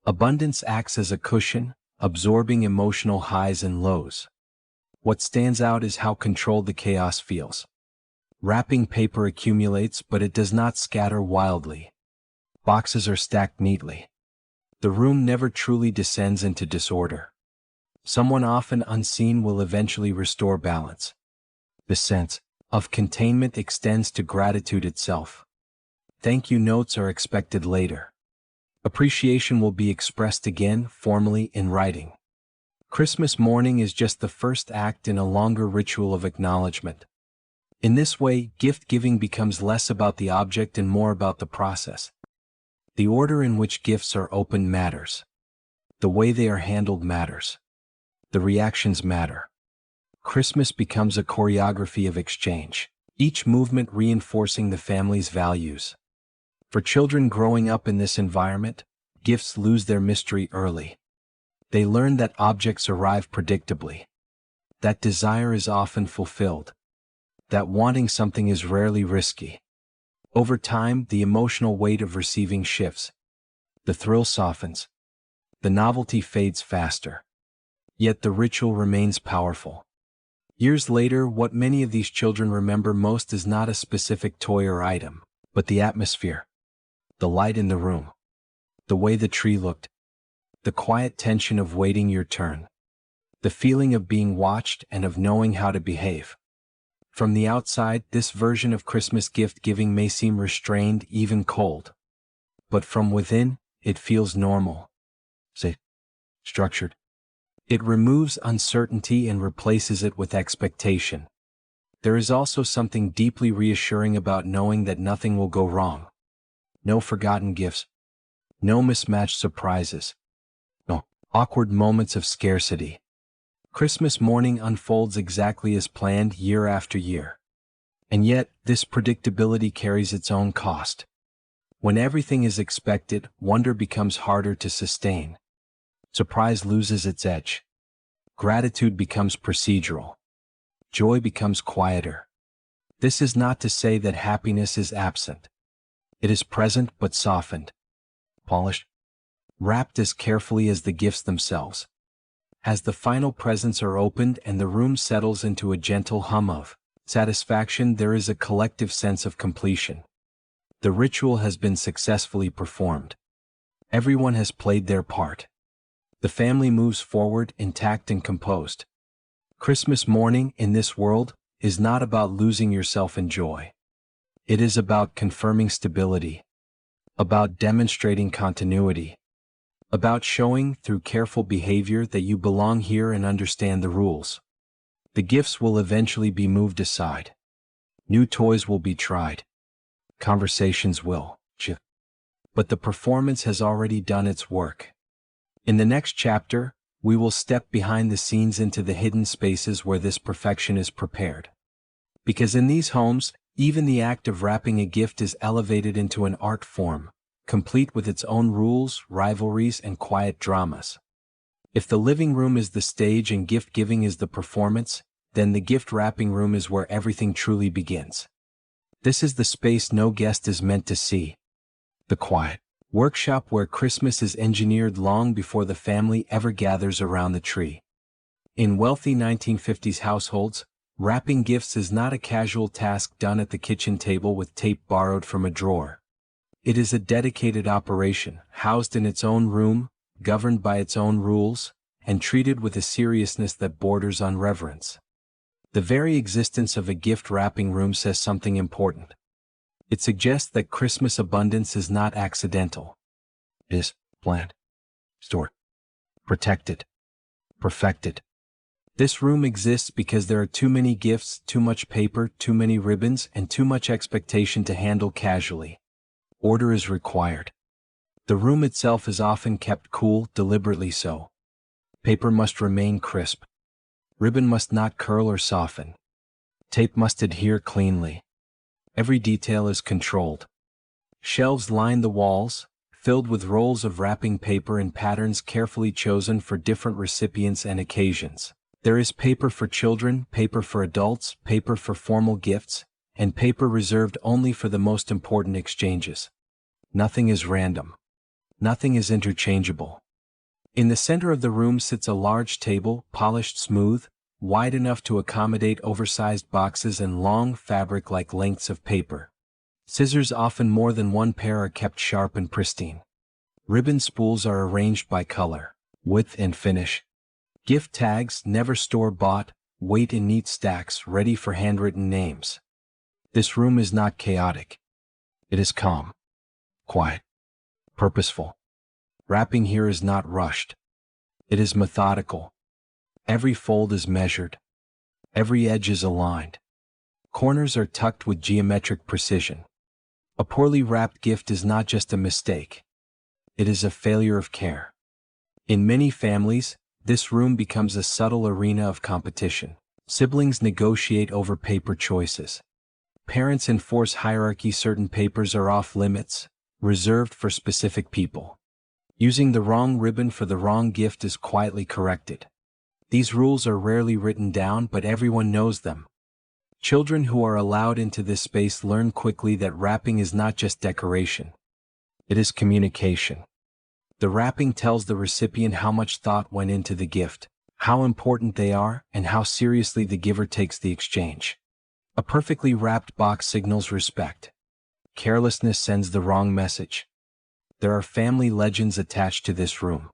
Abundance acts as a cushion, absorbing emotional highs and lows. What stands out is how controlled the chaos feels. Wrapping paper accumulates, but it does not scatter wildly. Boxes are stacked neatly. The room never truly descends into disorder. Someone often unseen will eventually restore balance. The sense of containment extends to gratitude itself. Thank you notes are expected later. Appreciation will be expressed again, formally, in writing. Christmas morning is just the first act in a longer ritual of acknowledgement. In this way, gift-giving becomes less about the object and more about the process. The order in which gifts are opened matters. The way they are handled matters. The reactions matter. Christmas becomes a choreography of exchange, each movement reinforcing the family's values. For children growing up in this environment, gifts lose their mystery early. They learn that objects arrive predictably. That desire is often fulfilled. that wanting something is rarely risky. Over time, the emotional weight of receiving shifts. The thrill softens. The novelty fades faster. Yet the ritual remains powerful. Years later, what many of these children remember most is not a specific toy or item, but the atmosphere, the light in the room, the way the tree looked, the quiet tension of waiting your turn, the feeling of being watched and of knowing how to behave. From the outside, this version of Christmas gift-giving may seem restrained, even cold. But from within, it feels normal, say, structured. It removes uncertainty and replaces it with expectation. There is also something deeply reassuring about knowing that nothing will go wrong. No forgotten gifts. No mismatched surprises. No awkward moments of scarcity. Christmas morning unfolds exactly as planned year after year. And yet, this predictability carries its own cost. When everything is expected, wonder becomes harder to sustain. Surprise loses its edge. Gratitude becomes procedural. Joy becomes quieter. This is not to say that happiness is absent. It is present but softened, polished, wrapped as carefully as the gifts themselves. As the final presents are opened and the room settles into a gentle hum of satisfaction, there is a collective sense of completion. The ritual has been successfully performed. Everyone has played their part. The family moves forward intact and composed. Christmas morning in this world is not about losing yourself in joy. It is about confirming stability, about demonstrating continuity, about showing through careful behavior that you belong here and understand the rules. The gifts will eventually be moved aside. New toys will be tried. Conversations will shift. But the performance has already done its work. In the next chapter, we will step behind the scenes into the hidden spaces where this perfection is prepared. Because in these homes, even the act of wrapping a gift is elevated into an art form, complete with its own rules, rivalries, and quiet dramas. If the living room is the stage and gift-giving is the performance, then the gift-wrapping room is where everything truly begins. This is the space no guest is meant to see. The quiet workshop where Christmas is engineered long before the family ever gathers around the tree. In wealthy 1950s households, wrapping gifts is not a casual task done at the kitchen table with tape borrowed from a drawer. It is a dedicated operation, housed in its own room, governed by its own rules, and treated with a seriousness that borders on reverence. The very existence of a gift wrapping room says something important. It suggests that Christmas abundance is not accidental. It is planned, stored, protected, perfected. This room exists because there are too many gifts, too much paper, too many ribbons, and too much expectation to handle casually. Order is required. The room itself is often kept cool, deliberately so. Paper must remain crisp. Ribbon must not curl or soften. Tape must adhere cleanly. Every detail is controlled. Shelves line the walls, filled with rolls of wrapping paper in patterns carefully chosen for different recipients and occasions. There is paper for children, paper for adults, paper for formal gifts, and paper reserved only for the most important exchanges. Nothing is random. Nothing is interchangeable. In the center of the room sits a large table, polished smooth, wide enough to accommodate oversized boxes and long fabric-like lengths of paper. Scissors, often more than one pair, are kept sharp and pristine. Ribbon spools are arranged by color, width, and finish. Gift tags, never store-bought, wait in neat stacks ready for handwritten names. This room is not chaotic. It is calm, quiet, purposeful. Wrapping here is not rushed. It is methodical. Every fold is measured. Every edge is aligned. Corners are tucked with geometric precision. A poorly wrapped gift is not just a mistake. It is a failure of care. In many families, this room becomes a subtle arena of competition. Siblings negotiate over paper choices. Parents enforce hierarchy. Certain papers are off limits, reserved for specific people. Using the wrong ribbon for the wrong gift is quietly corrected. These rules are rarely written down, but everyone knows them. Children who are allowed into this space learn quickly that wrapping is not just decoration. It is communication. The wrapping tells the recipient how much thought went into the gift, how important they are, and how seriously the giver takes the exchange. A perfectly wrapped box signals respect. Carelessness sends the wrong message. There are family legends attached to this room.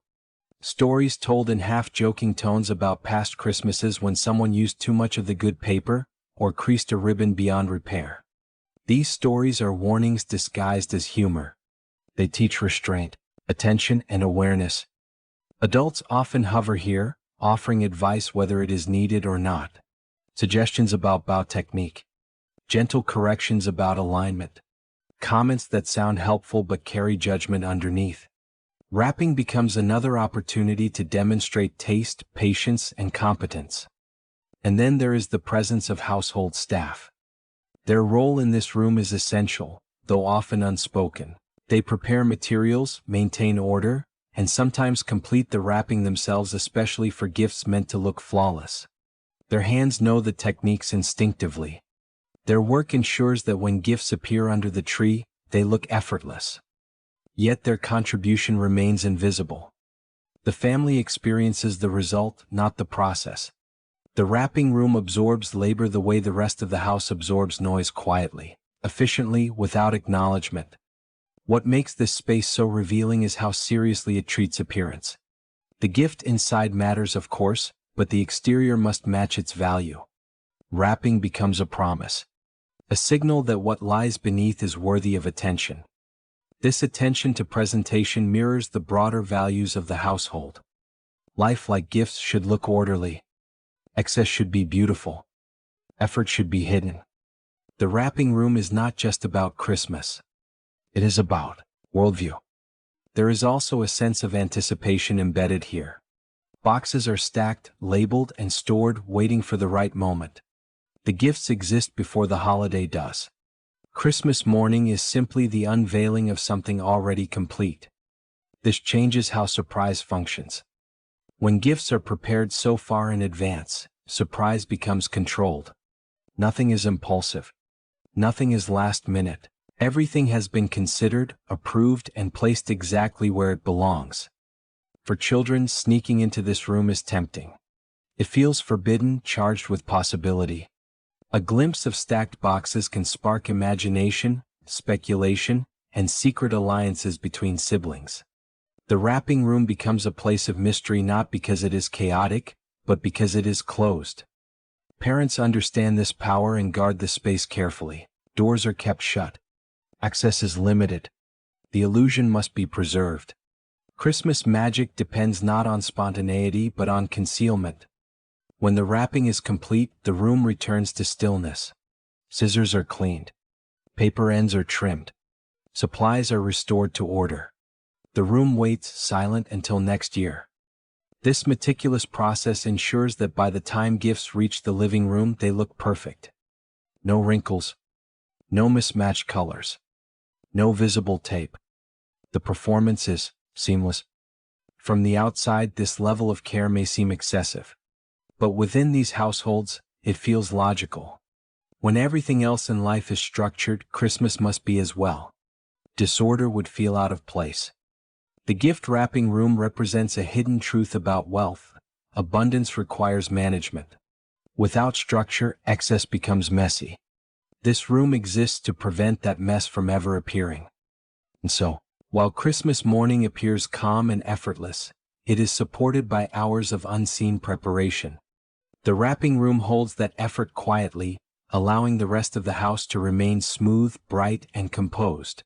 Stories told in half-joking tones about past Christmases when someone used too much of the good paper or creased a ribbon beyond repair. These stories are warnings disguised as humor. They teach restraint, attention, and awareness. Adults often hover here, offering advice whether it is needed or not. Suggestions about bow technique. Gentle corrections about alignment. Comments that sound helpful but carry judgment underneath. Wrapping becomes another opportunity to demonstrate taste, patience, and competence. And then there is the presence of household staff. Their role in this room is essential, though often unspoken. They prepare materials, maintain order, and sometimes complete the wrapping themselves, especially for gifts meant to look flawless. Their hands know the techniques instinctively. Their work ensures that when gifts appear under the tree, they look effortless. Yet their contribution remains invisible. The family experiences the result, not the process. The wrapping room absorbs labor the way the rest of the house absorbs noise, quietly, efficiently, without acknowledgement. What makes this space so revealing is how seriously it treats appearance. The gift inside matters, of course, but the exterior must match its value. Wrapping becomes a promise, a signal that what lies beneath is worthy of attention. This attention to presentation mirrors the broader values of the household. Life, like gifts, should look orderly. Excess should be beautiful. Effort should be hidden. The wrapping room is not just about Christmas. It is about worldview. There is also a sense of anticipation embedded here. Boxes are stacked, labeled, and stored, waiting for the right moment. The gifts exist before the holiday does. Christmas morning is simply the unveiling of something already complete. This changes how surprise functions. When gifts are prepared so far in advance, surprise becomes controlled. Nothing is impulsive. Nothing is last minute. Everything has been considered, approved, and placed exactly where it belongs. For children, sneaking into this room is tempting. It feels forbidden, charged with possibility. A glimpse of stacked boxes can spark imagination, speculation, and secret alliances between siblings. The wrapping room becomes a place of mystery not because it is chaotic, but because it is closed. Parents understand this power and guard the space carefully. Doors are kept shut. Access is limited. The illusion must be preserved. Christmas magic depends not on spontaneity but on concealment. When the wrapping is complete, the room returns to stillness. Scissors are cleaned. Paper ends are trimmed. Supplies are restored to order. The room waits, silent, until next year. This meticulous process ensures that by the time gifts reach the living room, they look perfect. No wrinkles. No mismatched colors. No visible tape. The performance is seamless. From the outside, this level of care may seem excessive. But within these households, it feels logical. When everything else in life is structured, Christmas must be as well. Disorder would feel out of place. The gift wrapping room represents a hidden truth about wealth. Abundance requires management. Without structure, excess becomes messy. This room exists to prevent that mess from ever appearing. And so, while Christmas morning appears calm and effortless, it is supported by hours of unseen preparation. The wrapping room holds that effort quietly, allowing the rest of the house to remain smooth, bright, and composed.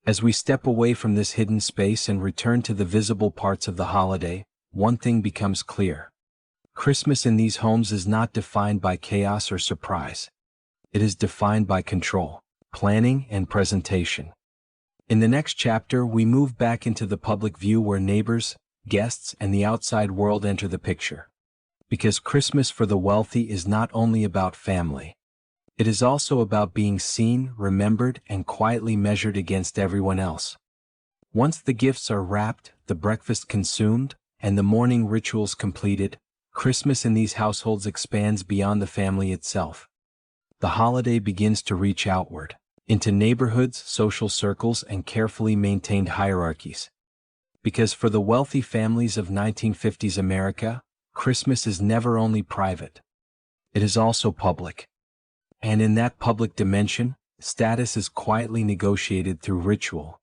As we step away from this hidden space and return to the visible parts of the holiday, one thing becomes clear. Christmas in these homes is not defined by chaos or surprise. It is defined by control, planning, and presentation. In the next chapter, we move back into the public view where neighbors, guests, and the outside world enter the picture. Because Christmas for the wealthy is not only about family. It is also about being seen, remembered, and quietly measured against everyone else. Once the gifts are wrapped, the breakfast consumed, and the morning rituals completed, Christmas in these households expands beyond the family itself. The holiday begins to reach outward, into neighborhoods, social circles, and carefully maintained hierarchies. Because for the wealthy families of 1950s America, Christmas is never only private. It is also public. And in that public dimension, status is quietly negotiated through ritual.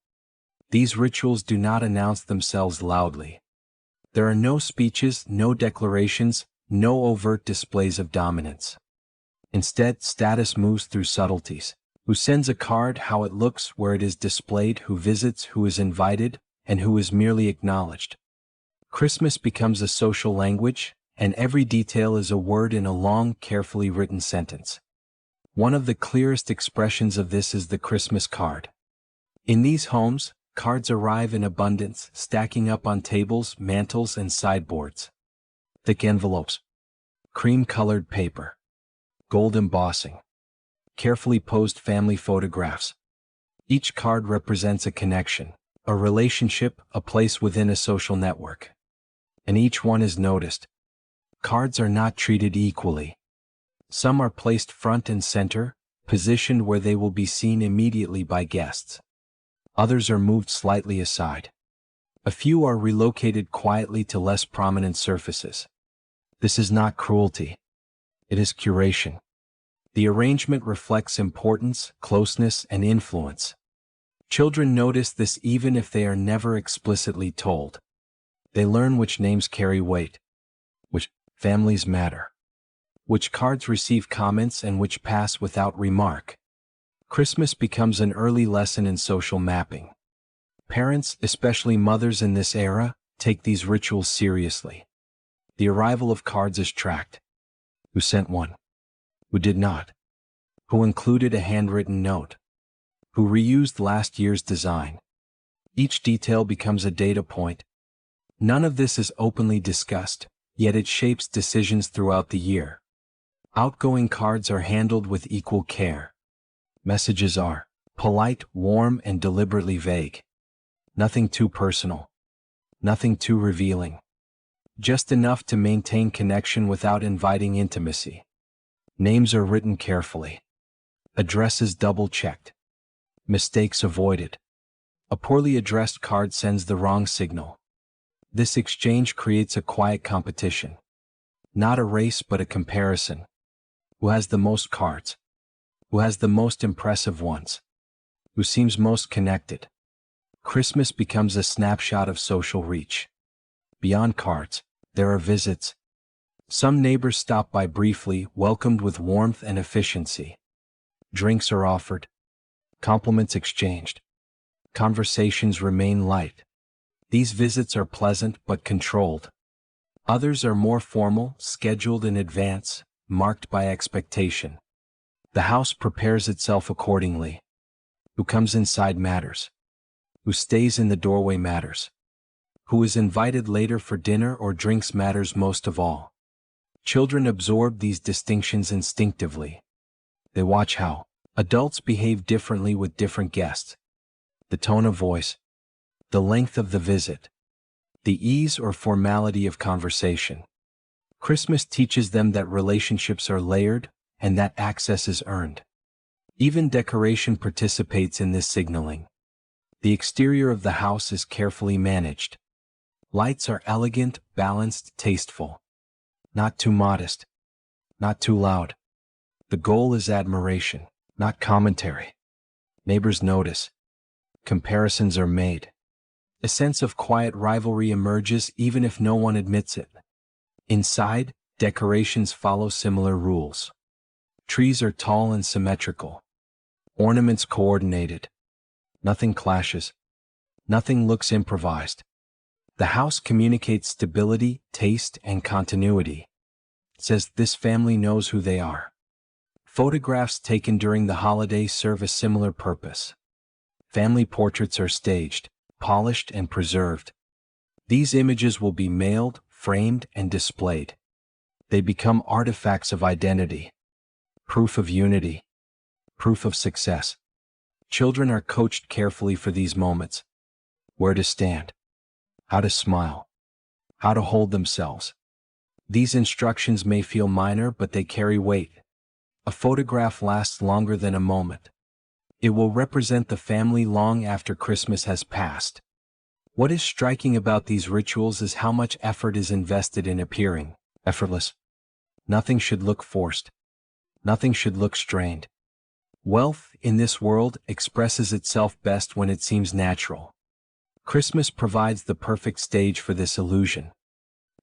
These rituals do not announce themselves loudly. There are no speeches, no declarations, no overt displays of dominance. Instead, status moves through subtleties. Who sends a card, how it looks, where it is displayed, who visits, who is invited, and who is merely acknowledged. Christmas becomes a social language, and every detail is a word in a long, carefully written sentence. One of the clearest expressions of this is the Christmas card. In these homes, cards arrive in abundance, stacking up on tables, mantels, and sideboards. Thick envelopes, cream-colored paper, gold embossing, carefully posed family photographs. Each card represents a connection, a relationship, a place within a social network. And each one is noticed. Cards are not treated equally. Some are placed front and center, positioned where they will be seen immediately by guests. Others are moved slightly aside. A few are relocated quietly to less prominent surfaces. This is not cruelty. It is curation. The arrangement reflects importance, closeness, and influence. Children notice this even if they are never explicitly told. They learn which names carry weight, which families matter, which cards receive comments and which pass without remark. Christmas becomes an early lesson in social mapping. Parents, especially mothers in this era, take these rituals seriously. The arrival of cards is tracked. Who sent one? Who did not? Who included a handwritten note? Who reused last year's design? Each detail becomes a data point. None of this is openly discussed, yet it shapes decisions throughout the year. Outgoing cards are handled with equal care. Messages are polite, warm, and deliberately vague. Nothing too personal. Nothing too revealing. Just enough to maintain connection without inviting intimacy. Names are written carefully. Addresses double-checked. Mistakes avoided. A poorly addressed card sends the wrong signal. This exchange creates a quiet competition. Not a race but a comparison. Who has the most cards? Who has the most impressive ones? Who seems most connected? Christmas becomes a snapshot of social reach. Beyond cards, there are visits. Some neighbors stop by briefly, welcomed with warmth and efficiency. Drinks are offered. Compliments exchanged. Conversations remain light. These visits are pleasant but controlled. Others are more formal, scheduled in advance, marked by expectation. The house prepares itself accordingly. Who comes inside matters. Who stays in the doorway matters. Who is invited later for dinner or drinks matters most of all. Children absorb these distinctions instinctively. They watch how adults behave differently with different guests. The tone of voice, the length of the visit, the ease or formality of conversation. Christmas teaches them that relationships are layered and that access is earned. Even decoration participates in this signaling. The exterior of the house is carefully managed. Lights are elegant, balanced, tasteful. Not too modest, not too loud. The goal is admiration, not commentary. Neighbors notice. Comparisons are made. A sense of quiet rivalry emerges even if no one admits it. Inside, decorations follow similar rules. Trees are tall and symmetrical. Ornaments coordinated. Nothing clashes. Nothing looks improvised. The house communicates stability, taste, and continuity. It says this family knows who they are. Photographs taken during the holiday serve a similar purpose. Family portraits are staged, polished, and preserved. These images will be mailed, framed, and displayed. They become artifacts of identity, proof of unity, proof of success. Children are coached carefully for these moments. Where to stand, how to smile, how to hold themselves. These instructions may feel minor, but they carry weight. A photograph lasts longer than a moment. It will represent the family long after Christmas has passed. What is striking about these rituals is how much effort is invested in appearing effortless. Nothing should look forced. Nothing should look strained. Wealth, in this world, expresses itself best when it seems natural. Christmas provides the perfect stage for this illusion.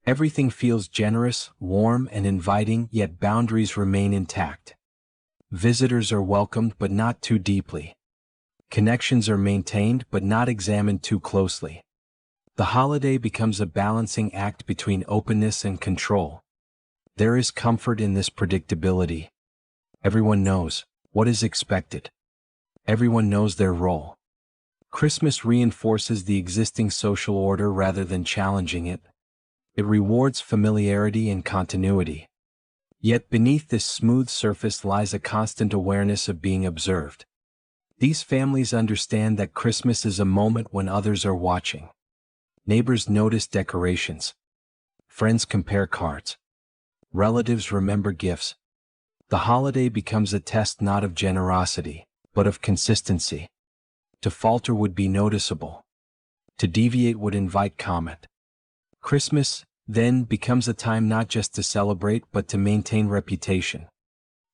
Everything feels generous, warm, and inviting, yet boundaries remain intact. Visitors are welcomed but not too deeply. Connections are maintained but not examined too closely. The holiday becomes a balancing act between openness and control. There is comfort in this predictability. Everyone knows what is expected. Everyone knows their role. Christmas reinforces the existing social order rather than challenging it. It rewards familiarity and continuity. Yet beneath this smooth surface lies a constant awareness of being observed. These families understand that Christmas is a moment when others are watching. Neighbors notice decorations. Friends compare cards. Relatives remember gifts. The holiday becomes a test not of generosity, but of consistency. To falter would be noticeable. To deviate would invite comment. Christmas, then, becomes a time not just to celebrate but to maintain reputation.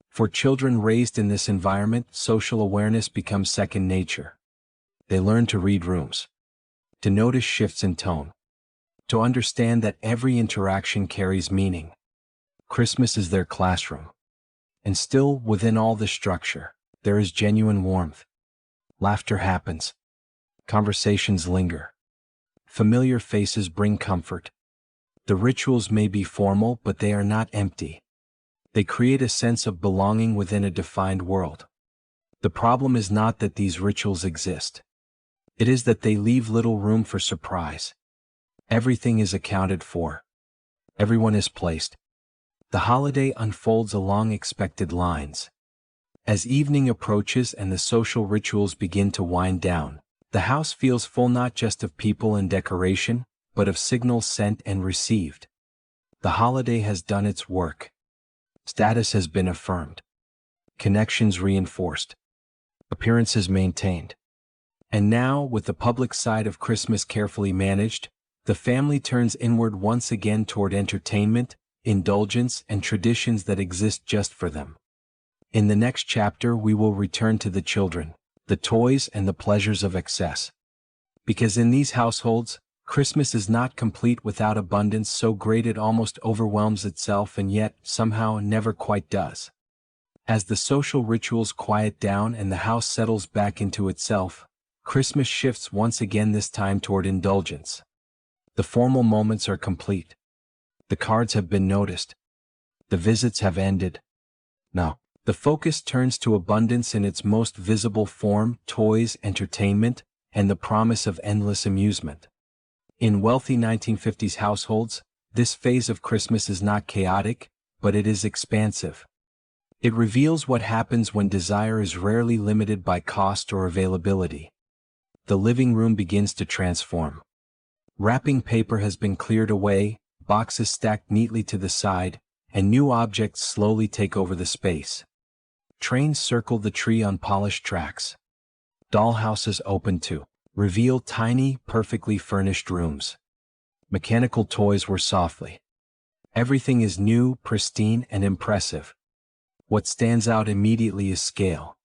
For children raised in this environment, social awareness becomes second nature. They learn to read rooms, to notice shifts in tone, to understand that every interaction carries meaning. Christmas is their classroom. And still, within all the structure, there is genuine warmth. Laughter happens. Conversations linger. Familiar faces bring comfort. The rituals may be formal, but they are not empty. They create a sense of belonging within a defined world. The problem is not that these rituals exist. It is that they leave little room for surprise. Everything is accounted for. Everyone is placed. The holiday unfolds along expected lines. As evening approaches and the social rituals begin to wind down, the house feels full not just of people and decoration, but of signals sent and received. The holiday has done its work. Status has been affirmed. Connections reinforced. Appearances maintained. And now, with the public side of Christmas carefully managed, the family turns inward once again toward entertainment, indulgence, and traditions that exist just for them. In the next chapter, we will return to the children, the toys, and the pleasures of excess. Because in these households, Christmas is not complete without abundance so great it almost overwhelms itself and yet, somehow, never quite does. As the social rituals quiet down and the house settles back into itself, Christmas shifts once again, this time toward indulgence. The formal moments are complete. The cards have been noticed. The visits have ended. Now, the focus turns to abundance in its most visible form: toys, entertainment, and the promise of endless amusement. In wealthy 1950s households, this phase of Christmas is not chaotic, but it is expansive. It reveals what happens when desire is rarely limited by cost or availability. The living room begins to transform. Wrapping paper has been cleared away, boxes stacked neatly to the side, and new objects slowly take over the space. Trains circle the tree on polished tracks. Dollhouses open to reveal tiny, perfectly furnished rooms. Mechanical toys whir softly. Everything is new, pristine, and impressive. What stands out immediately is scale.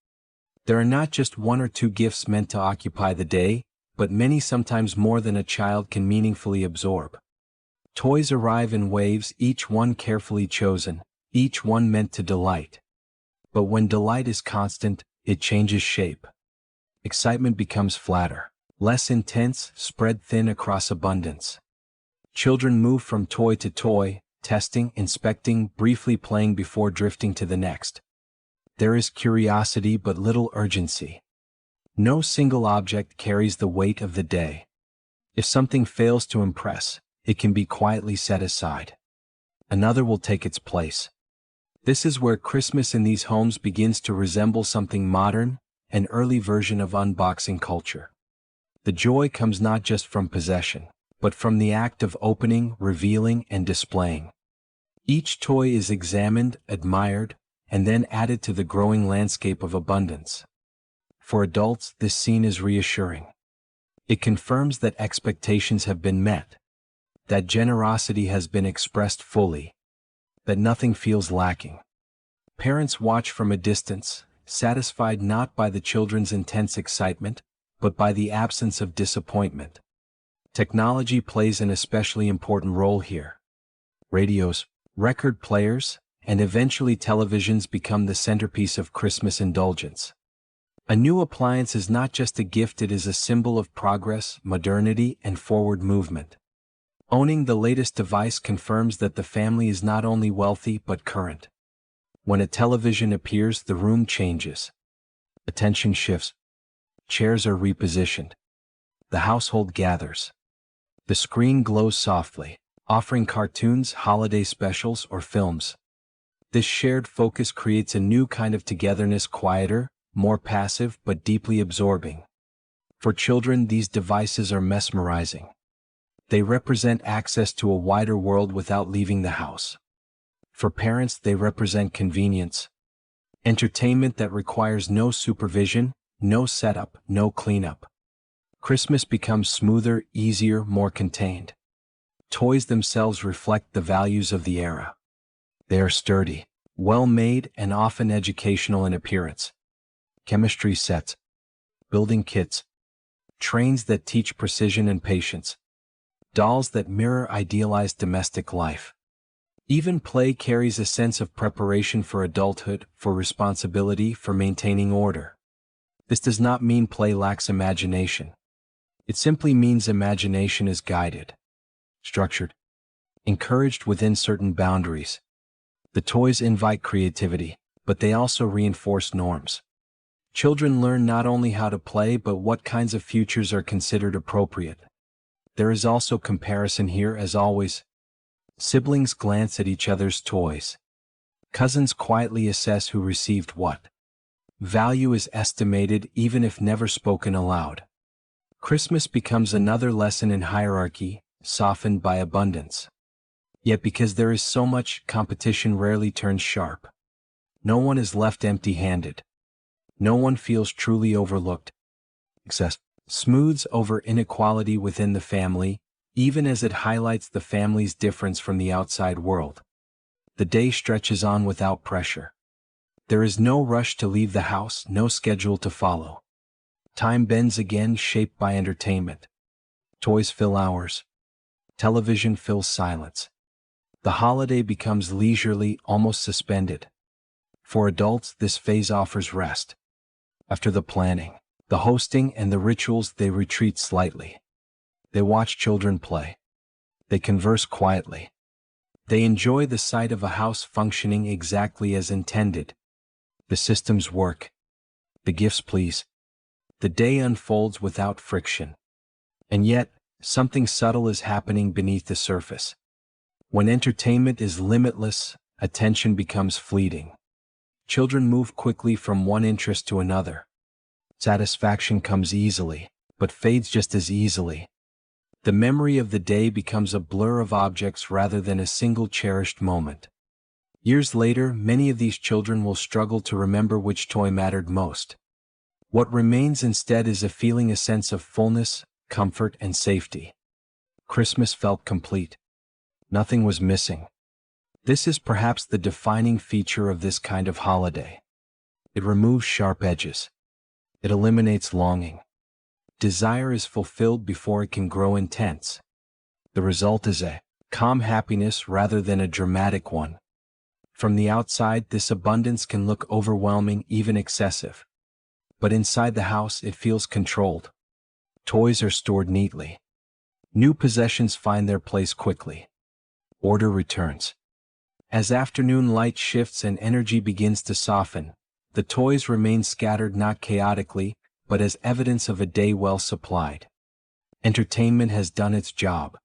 There are not just one or two gifts meant to occupy the day, but many, sometimes more than a child can meaningfully absorb. Toys arrive in waves, each one carefully chosen, each one meant to delight. But when delight is constant, it changes shape. Excitement becomes flatter, less intense, spread thin across abundance. Children move from toy to toy, testing, inspecting, briefly playing before drifting to the next. There is curiosity but little urgency. No single object carries the weight of the day. If something fails to impress, it can be quietly set aside. Another will take its place. This is where Christmas in these homes begins to resemble something modern, an early version of unboxing culture. The joy comes not just from possession, but from the act of opening, revealing, and displaying. Each toy is examined, admired, and then added to the growing landscape of abundance. For adults, this scene is reassuring. It confirms that expectations have been met, that generosity has been expressed fully, that nothing feels lacking. Parents watch from a distance, satisfied not by the children's intense excitement, but by the absence of disappointment. Technology plays an especially important role here. Radios, record players, and eventually televisions become the centerpiece of Christmas indulgence. A new appliance is not just a gift, it is a symbol of progress, modernity, and forward movement. Owning the latest device confirms that the family is not only wealthy but current. When a television appears, the room changes. Attention shifts. Chairs are repositioned. The household gathers. The screen glows softly, offering cartoons, holiday specials, or films. This shared focus creates a new kind of togetherness, quieter, more passive, but deeply absorbing. For children, these devices are mesmerizing. They represent access to a wider world without leaving the house. For parents, they represent convenience. Entertainment that requires no supervision, no setup, no cleanup. Christmas becomes smoother, easier, more contained. Toys themselves reflect the values of the era. They are sturdy, well-made, and often educational in appearance. Chemistry sets, building kits, trains that teach precision and patience, dolls that mirror idealized domestic life. Even play carries a sense of preparation for adulthood, for responsibility, for maintaining order. This does not mean play lacks imagination. It simply means imagination is guided, structured, encouraged within certain boundaries. The toys invite creativity, but they also reinforce norms. Children learn not only how to play but what kinds of futures are considered appropriate. There is also comparison here, as always. Siblings glance at each other's toys. Cousins quietly assess who received what. Value is estimated even if never spoken aloud. Christmas becomes another lesson in hierarchy, softened by abundance. Yet because there is so much, competition rarely turns sharp. No one is left empty-handed. No one feels truly overlooked. Excess smooths over inequality within the family, even as it highlights the family's difference from the outside world. The day stretches on without pressure. There is no rush to leave the house, no schedule to follow. Time bends again, shaped by entertainment. Toys fill hours. Television fills silence. The holiday becomes leisurely, almost suspended. For adults, this phase offers rest. After the planning, the hosting, and the rituals, they retreat slightly. They watch children play. They converse quietly. They enjoy the sight of a house functioning exactly as intended. The systems work. The gifts please. The day unfolds without friction. And yet, something subtle is happening beneath the surface. When entertainment is limitless, attention becomes fleeting. Children move quickly from one interest to another. Satisfaction comes easily, but fades just as easily. The memory of the day becomes a blur of objects rather than a single cherished moment. Years later, many of these children will struggle to remember which toy mattered most. What remains instead is a feeling, a sense of fullness, comfort, and safety. Christmas felt complete. Nothing was missing. This is perhaps the defining feature of this kind of holiday. It removes sharp edges. It eliminates longing. Desire is fulfilled before it can grow intense. The result is a calm happiness rather than a dramatic one. From the outside, this abundance can look overwhelming, even excessive. But inside the house, it feels controlled. Toys are stored neatly. New possessions find their place quickly. Order returns. As afternoon light shifts and energy begins to soften, the toys remain scattered, not chaotically, but as evidence of a day well supplied. Entertainment has done its job.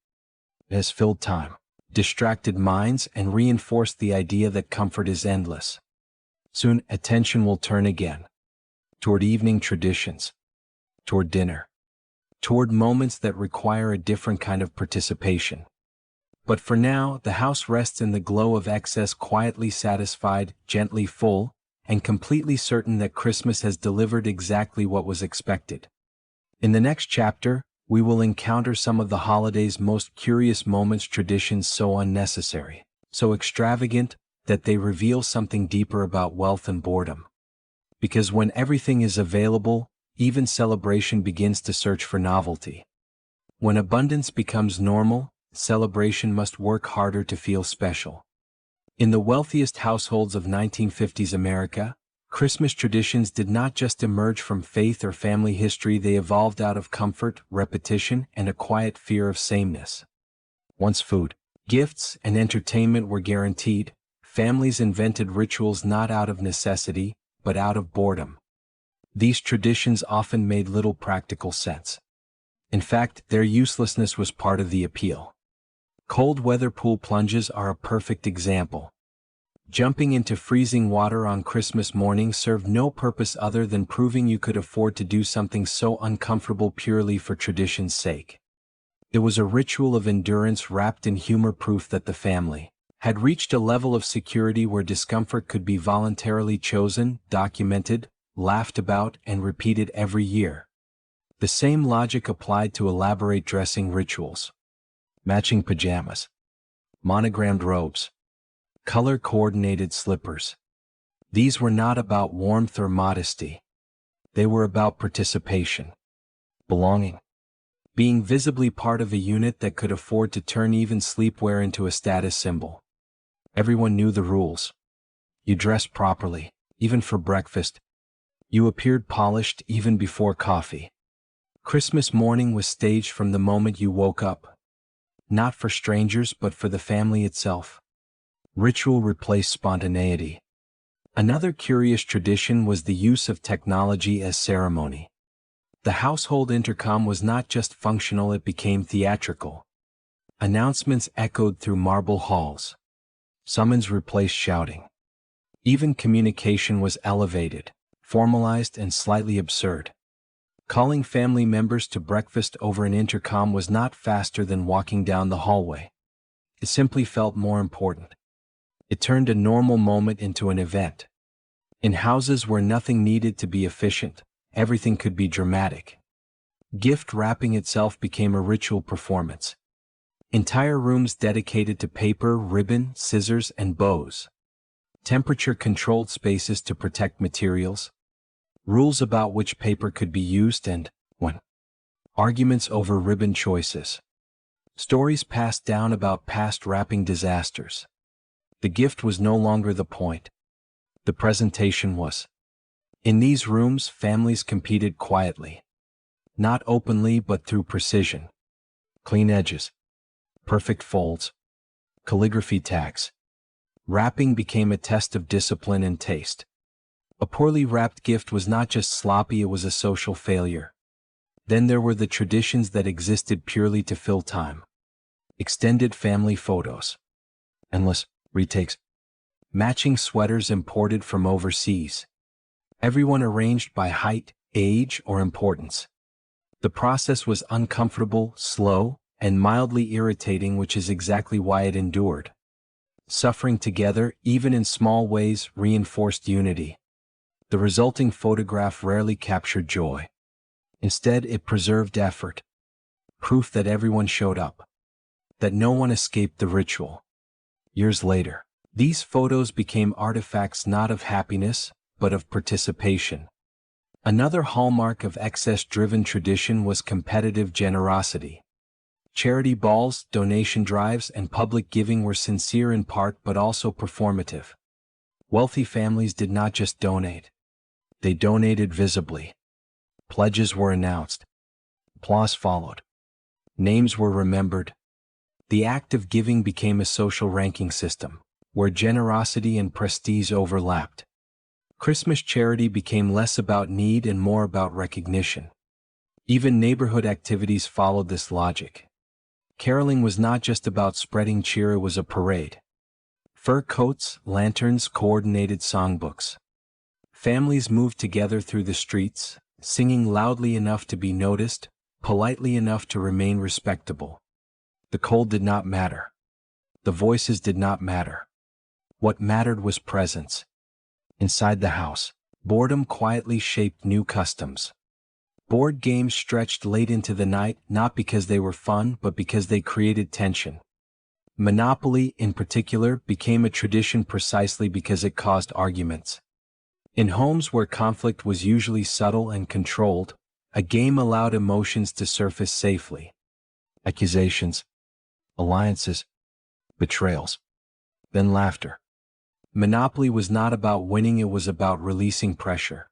It has filled time, distracted minds, and reinforced the idea that comfort is endless. Soon, attention will turn again. Toward evening traditions. Toward dinner. Toward moments that require a different kind of participation. But for now, the house rests in the glow of excess, quietly satisfied, gently full, and completely certain that Christmas has delivered exactly what was expected. In the next chapter, we will encounter some of the holiday's most curious moments, traditions so unnecessary, so extravagant, that they reveal something deeper about wealth and boredom. Because when everything is available, even celebration begins to search for novelty. When abundance becomes normal, celebration must work harder to feel special. In the wealthiest households of 1950s America, Christmas traditions did not just emerge from faith or family history, they evolved out of comfort, repetition, and a quiet fear of sameness. Once food, gifts, and entertainment were guaranteed, families invented rituals not out of necessity, but out of boredom. These traditions often made little practical sense. In fact, their uselessness was part of the appeal. Cold weather pool plunges are a perfect example. Jumping into freezing water on Christmas morning served no purpose other than proving you could afford to do something so uncomfortable purely for tradition's sake. It was a ritual of endurance wrapped in humor, proof that the family had reached a level of security where discomfort could be voluntarily chosen, documented, laughed about, and repeated every year. The same logic applied to elaborate dressing rituals. Matching pajamas, monogrammed robes, color-coordinated slippers. These were not about warmth or modesty. They were about participation, belonging, being visibly part of a unit that could afford to turn even sleepwear into a status symbol. Everyone knew the rules. You dressed properly, even for breakfast. You appeared polished even before coffee. Christmas morning was staged from the moment you woke up. Not for strangers, but for the family itself. Ritual replaced spontaneity. Another curious tradition was the use of technology as ceremony. The household intercom was not just functional, it became theatrical. Announcements echoed through marble halls. Summons replaced shouting. Even communication was elevated, formalized, and slightly absurd. Calling family members to breakfast over an intercom was not faster than walking down the hallway. It simply felt more important. It turned a normal moment into an event. In houses where nothing needed to be efficient, everything could be dramatic. Gift wrapping itself became a ritual performance. Entire rooms dedicated to paper, ribbon, scissors, and bows. Temperature-controlled spaces to protect materials. Rules about which paper could be used and when. Arguments over ribbon choices. Stories passed down about past wrapping disasters. The gift was no longer the point. The presentation was. In these rooms, families competed quietly. Not openly, but through precision. Clean edges. Perfect folds. Calligraphy tags. Wrapping became a test of discipline and taste. A poorly wrapped gift was not just sloppy, it was a social failure. Then there were the traditions that existed purely to fill time. Extended family photos. Endless retakes. Matching sweaters imported from overseas. Everyone arranged by height, age, or importance. The process was uncomfortable, slow, and mildly irritating, which is exactly why it endured. Suffering together, even in small ways, reinforced unity. The resulting photograph rarely captured joy. Instead, it preserved effort. Proof that everyone showed up. That no one escaped the ritual. Years later, these photos became artifacts not of happiness, but of participation. Another hallmark of excess-driven tradition was competitive generosity. Charity balls, donation drives, and public giving were sincere in part but also performative. Wealthy families did not just donate. They donated visibly. Pledges were announced. Applause followed. Names were remembered. The act of giving became a social ranking system, where generosity and prestige overlapped. Christmas charity became less about need and more about recognition. Even neighborhood activities followed this logic. Caroling was not just about spreading cheer, it was a parade. Fur coats, lanterns, coordinated songbooks. Families moved together through the streets, singing loudly enough to be noticed, politely enough to remain respectable. The cold did not matter. The voices did not matter. What mattered was presence. Inside the house, boredom quietly shaped new customs. Board games stretched late into the night not because they were fun but because they created tension. Monopoly, in particular, became a tradition precisely because it caused arguments. In homes where conflict was usually subtle and controlled, a game allowed emotions to surface safely. Accusations, alliances, betrayals, then laughter. Monopoly was not about winning, it was about releasing pressure.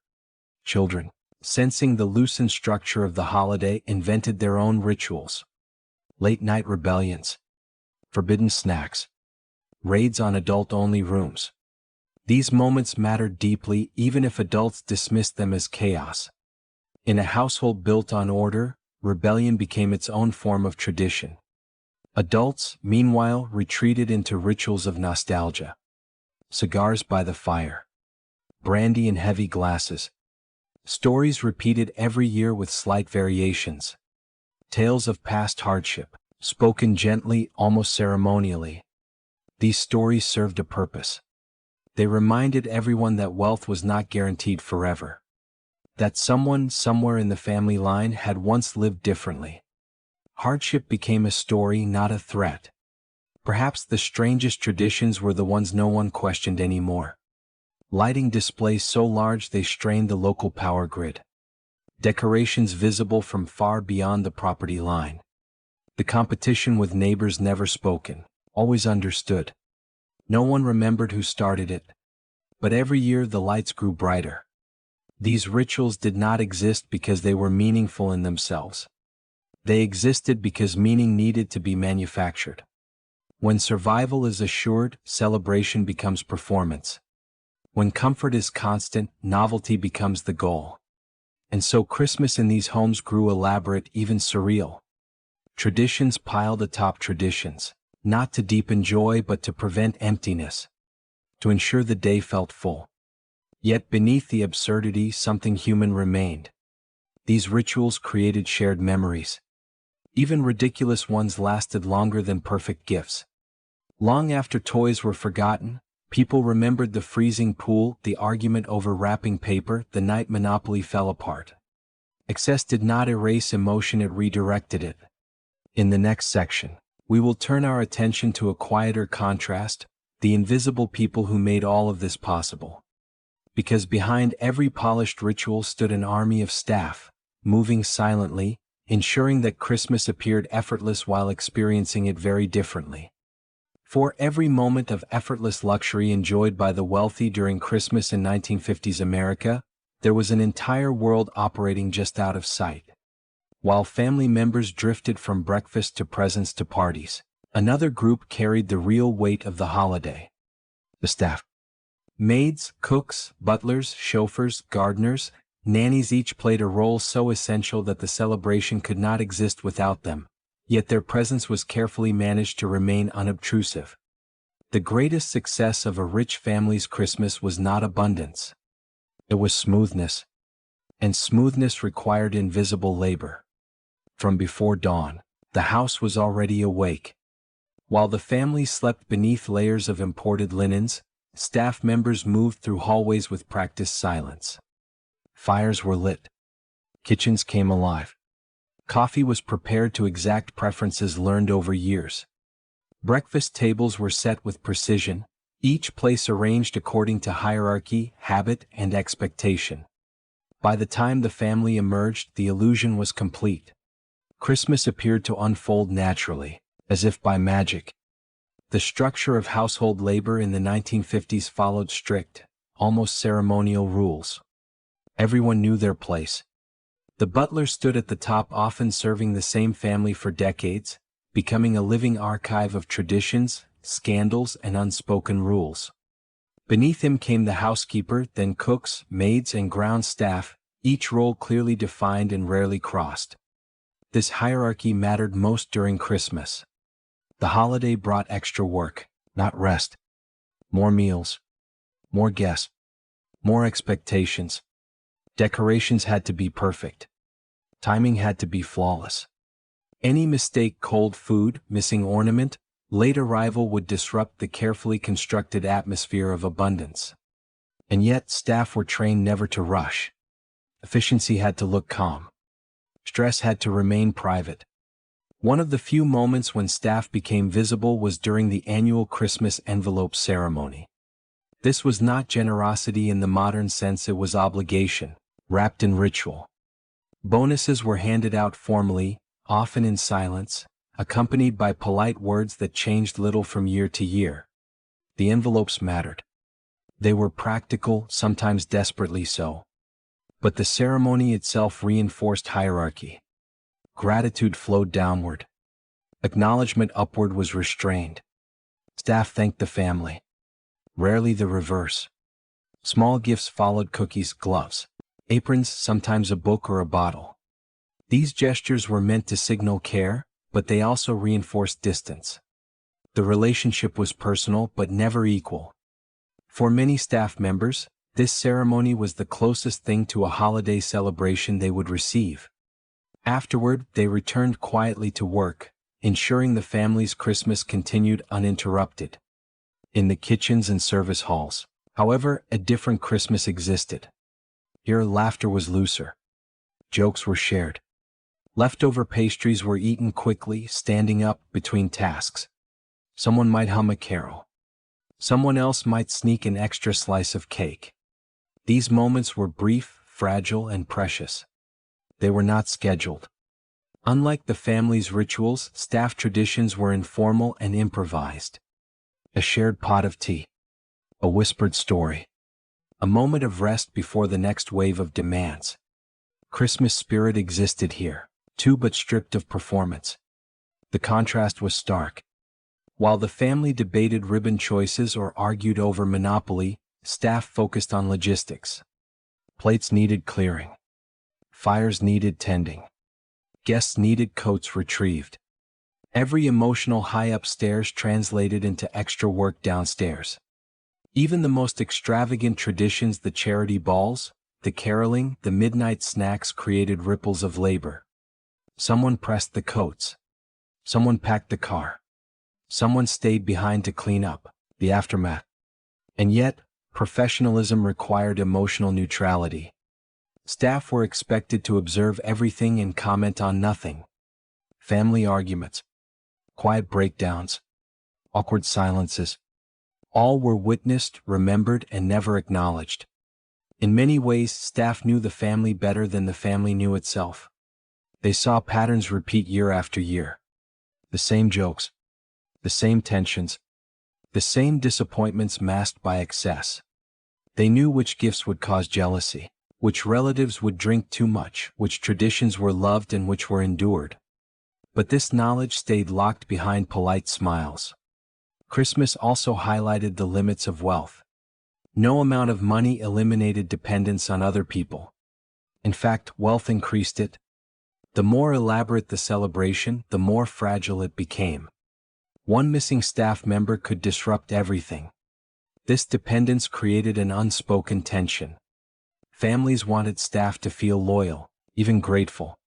Children, sensing the loosened structure of the holiday, invented their own rituals. Late-night rebellions, forbidden snacks, raids on adult-only rooms. These moments mattered deeply even if adults dismissed them as chaos. In a household built on order, rebellion became its own form of tradition. Adults, meanwhile, retreated into rituals of nostalgia. Cigars by the fire, brandy in heavy glasses. Stories repeated every year with slight variations. Tales of past hardship, spoken gently, almost ceremonially. These stories served a purpose. They reminded everyone that wealth was not guaranteed forever. That someone, somewhere in the family line, had once lived differently. Hardship became a story, not a threat. Perhaps the strangest traditions were the ones no one questioned anymore. Lighting displays so large they strained the local power grid. Decorations visible from far beyond the property line. The competition with neighbors never spoken, always understood. No one remembered who started it. But every year the lights grew brighter. These rituals did not exist because they were meaningful in themselves. They existed because meaning needed to be manufactured. When survival is assured, celebration becomes performance. When comfort is constant, novelty becomes the goal. And so Christmas in these homes grew elaborate, even surreal. Traditions piled atop traditions, not to deepen joy but to prevent emptiness, to ensure the day felt full. Yet beneath the absurdity, something human remained. These rituals created shared memories. Even ridiculous ones lasted longer than perfect gifts. Long after toys were forgotten, people remembered the freezing pool, the argument over wrapping paper, the night Monopoly fell apart. Excess did not erase emotion, it redirected it. In the next section, we will turn our attention to a quieter contrast, the invisible people who made all of this possible. Because behind every polished ritual stood an army of staff, moving silently, ensuring that Christmas appeared effortless while experiencing it very differently. For every moment of effortless luxury enjoyed by the wealthy during Christmas in 1950s America, there was an entire world operating just out of sight. While family members drifted from breakfast to presents to parties, another group carried the real weight of the holiday. The staff. Maids, cooks, butlers, chauffeurs, gardeners, nannies each played a role so essential that the celebration could not exist without them, yet their presence was carefully managed to remain unobtrusive. The greatest success of a rich family's Christmas was not abundance. It was smoothness. And smoothness required invisible labor. From before dawn, the house was already awake. While the family slept beneath layers of imported linens, staff members moved through hallways with practiced silence. Fires were lit. Kitchens came alive. Coffee was prepared to exact preferences learned over years. Breakfast tables were set with precision, each place arranged according to hierarchy, habit, and expectation. By the time the family emerged, the illusion was complete. Christmas appeared to unfold naturally, as if by magic. The structure of household labor in the 1950s followed strict, almost ceremonial rules. Everyone knew their place. The butler stood at the top, often serving the same family for decades, becoming a living archive of traditions, scandals, and unspoken rules. Beneath him came the housekeeper, then cooks, maids, and ground staff, each role clearly defined and rarely crossed. This hierarchy mattered most during Christmas. The holiday brought extra work, not rest. More meals, more guests, more expectations. Decorations had to be perfect. Timing had to be flawless. Any mistake, cold food, missing ornament, Late arrival would disrupt the carefully constructed atmosphere of abundance. And yet, staff were trained never to rush. Efficiency had to look calm. Stress had to remain private. One of the few moments when staff became visible was during the annual Christmas envelope ceremony. This was not generosity in the modern sense, it was obligation, wrapped in ritual. Bonuses were handed out formally, often in silence, accompanied by polite words that changed little from year to year. The envelopes mattered. They were practical, sometimes desperately so. But the ceremony itself reinforced hierarchy. Gratitude flowed downward. Acknowledgement upward was restrained. Staff thanked the family. Rarely the reverse. Small gifts followed cookies, gloves, aprons, sometimes a book or a bottle. These gestures were meant to signal care, but they also reinforced distance. The relationship was personal but never equal. For many staff members, this ceremony was the closest thing to a holiday celebration they would receive. Afterward, they returned quietly to work, ensuring the family's Christmas continued uninterrupted. In the kitchens and service halls, however, a different Christmas existed. Here, laughter was looser. Jokes were shared. Leftover pastries were eaten quickly, standing up between tasks. Someone might hum a carol. Someone else might sneak an extra slice of cake. These moments were brief, fragile, and precious. They were not scheduled. Unlike the family's rituals, staff traditions were informal and improvised. A shared pot of tea. A whispered story. A moment of rest before the next wave of demands. Christmas spirit existed here, too, but stripped of performance. The contrast was stark. While the family debated ribbon choices or argued over monopoly, staff focused on logistics. Plates needed clearing. Fires needed tending. Guests needed coats retrieved. Every emotional high upstairs translated into extra work downstairs. Even the most extravagant traditions, the charity balls, the caroling, the midnight snacks, created ripples of labor. Someone pressed the coats. Someone packed the car. Someone stayed behind to clean up the aftermath. And yet, professionalism required emotional neutrality. Staff were expected to observe everything and comment on nothing. Family arguments, quiet breakdowns, awkward silences, all were witnessed, remembered, and never acknowledged. In many ways, staff knew the family better than the family knew itself. They saw patterns repeat year after year. The same jokes, the same tensions, the same disappointments masked by excess. They knew which gifts would cause jealousy, which relatives would drink too much, which traditions were loved and which were endured. But this knowledge stayed locked behind polite smiles. Christmas also highlighted the limits of wealth. No amount of money eliminated dependence on other people. In fact, wealth increased it. The more elaborate the celebration, the more fragile it became. One missing staff member could disrupt everything. This dependence created an unspoken tension. Families wanted staff to feel loyal, even grateful.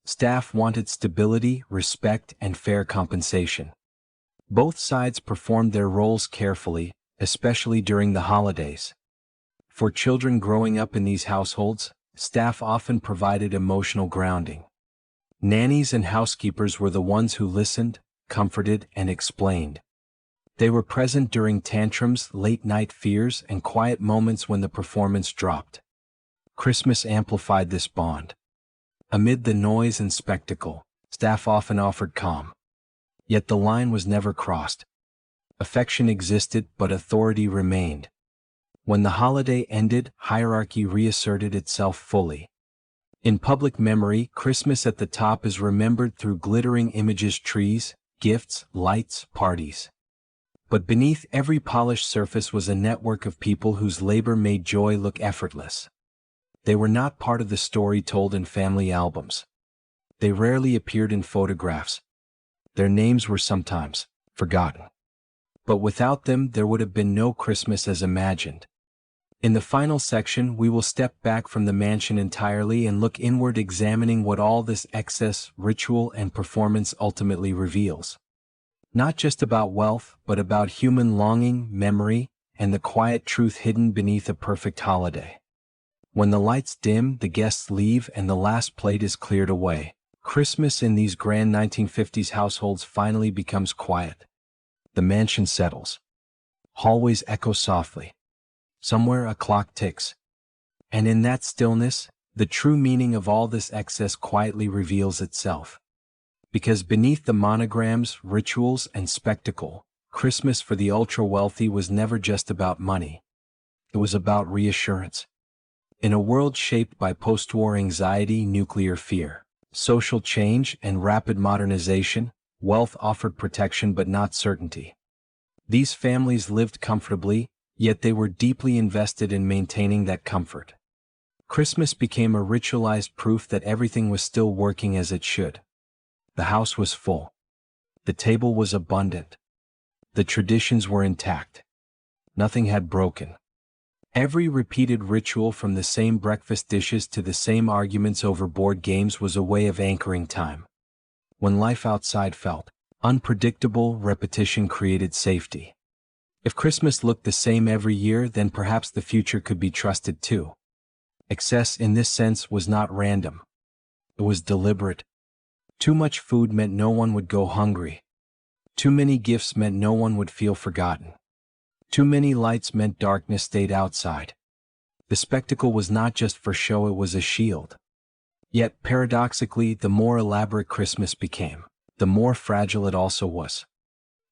Staff wanted stability, respect, and fair compensation. Both sides performed their roles carefully, especially during the holidays. For children growing up in these households, staff often provided emotional grounding. Nannies and housekeepers were the ones who listened, comforted, and explained. They were present during tantrums, late-night fears, and quiet moments when the performance dropped. Christmas amplified this bond. Amid the noise and spectacle, staff often offered calm. Yet the line was never crossed. Affection existed, but authority remained. When the holiday ended, hierarchy reasserted itself fully. In public memory, Christmas at the top is remembered through glittering images, trees, gifts, lights, parties. But beneath every polished surface was a network of people whose labor made joy look effortless. They were not part of the story told in family albums. They rarely appeared in photographs. Their names were sometimes forgotten. But without them, there would have been no Christmas as imagined. In the final section, we will step back from the mansion entirely and look inward, examining what all this excess, ritual, and performance ultimately reveals. Not just about wealth, but about human longing, memory, and the quiet truth hidden beneath a perfect holiday. When the lights dim, the guests leave, and the last plate is cleared away, Christmas in these grand 1950s households finally becomes quiet. The mansion settles. Hallways echo softly. Somewhere a clock ticks. And in that stillness, the true meaning of all this excess quietly reveals itself. Because beneath the monograms, rituals, and spectacle, Christmas for the ultra-wealthy was never just about money. It was about reassurance. In a world shaped by postwar anxiety, nuclear fear, social change, and rapid modernization, wealth offered protection but not certainty. These families lived comfortably, yet they were deeply invested in maintaining that comfort. Christmas became a ritualized proof that everything was still working as it should. The house was full. The table was abundant. The traditions were intact. Nothing had broken. Every repeated ritual, from the same breakfast dishes to the same arguments over board games, was a way of anchoring time. When life outside felt unpredictable, repetition created safety. If Christmas looked the same every year, then perhaps the future could be trusted too. Excess in this sense was not random. It was deliberate. Too much food meant no one would go hungry. Too many gifts meant no one would feel forgotten. Too many lights meant darkness stayed outside. The spectacle was not just for show, it was a shield. Yet, paradoxically, the more elaborate Christmas became, the more fragile it also was.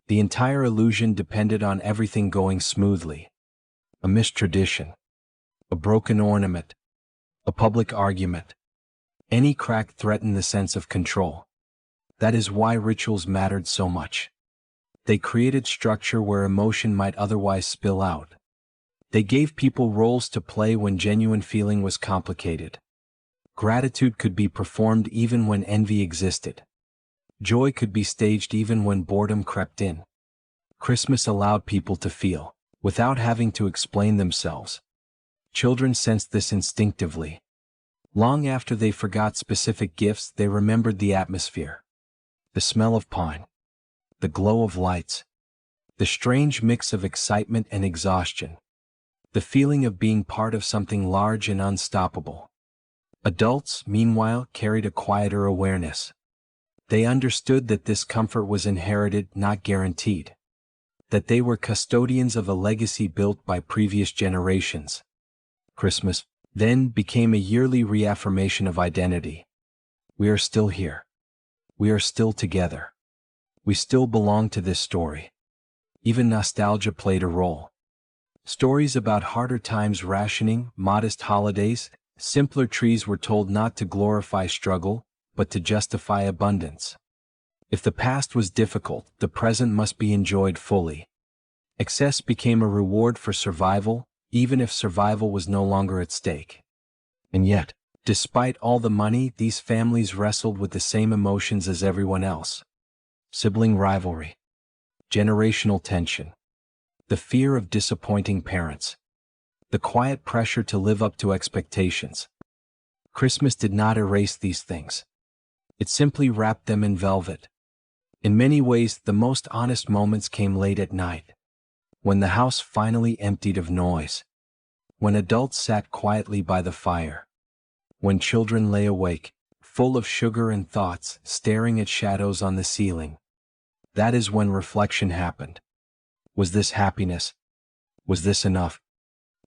The entire illusion depended on everything going smoothly. A missed tradition. A broken ornament. A public argument. Any crack threatened the sense of control. That is why rituals mattered so much. They created structure where emotion might otherwise spill out. They gave people roles to play when genuine feeling was complicated. Gratitude could be performed even when envy existed. Joy could be staged even when boredom crept in. Christmas allowed people to feel, without having to explain themselves. Children sensed this instinctively. Long after they forgot specific gifts, they remembered the atmosphere. The smell of pine. The glow of lights. The strange mix of excitement and exhaustion. The feeling of being part of something large and unstoppable. Adults, meanwhile, carried a quieter awareness. They understood that this comfort was inherited, not guaranteed. That they were custodians of a legacy built by previous generations. Christmas, then, became a yearly reaffirmation of identity. We are still here. We are still together. We still belong to this story. Even nostalgia played a role. Stories about harder times, rationing, modest holidays, simpler trees were told not to glorify struggle, but to justify abundance. If the past was difficult, the present must be enjoyed fully. Excess became a reward for survival, even if survival was no longer at stake. And yet, despite all the money, these families wrestled with the same emotions as everyone else. Sibling rivalry. Generational tension. The fear of disappointing parents. The quiet pressure to live up to expectations. Christmas did not erase these things. It simply wrapped them in velvet. In many ways, the most honest moments came late at night. When the house finally emptied of noise. When adults sat quietly by the fire. When children lay awake, full of sugar and thoughts, staring at shadows on the ceiling. That is when reflection happened. Was this happiness? Was this enough?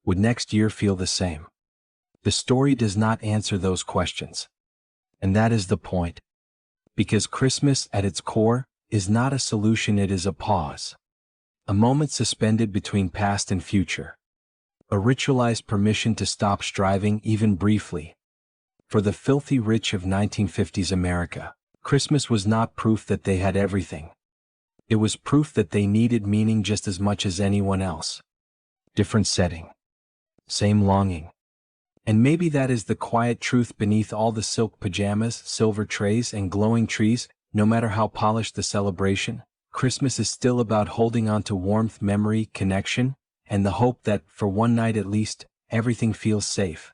Would next year feel the same? The story does not answer those questions. And that is the point. Because Christmas, at its core, is not a solution, it is a pause. A moment suspended between past and future. A ritualized permission to stop striving, even briefly. For the filthy rich of 1950s America, Christmas was not proof that they had everything. It was proof that they needed meaning just as much as anyone else. Different setting. Same longing. And maybe that is the quiet truth beneath all the silk pajamas, silver trays, and glowing trees. No matter how polished the celebration, Christmas is still about holding on to warmth, memory, connection, and the hope that, for one night at least, everything feels safe.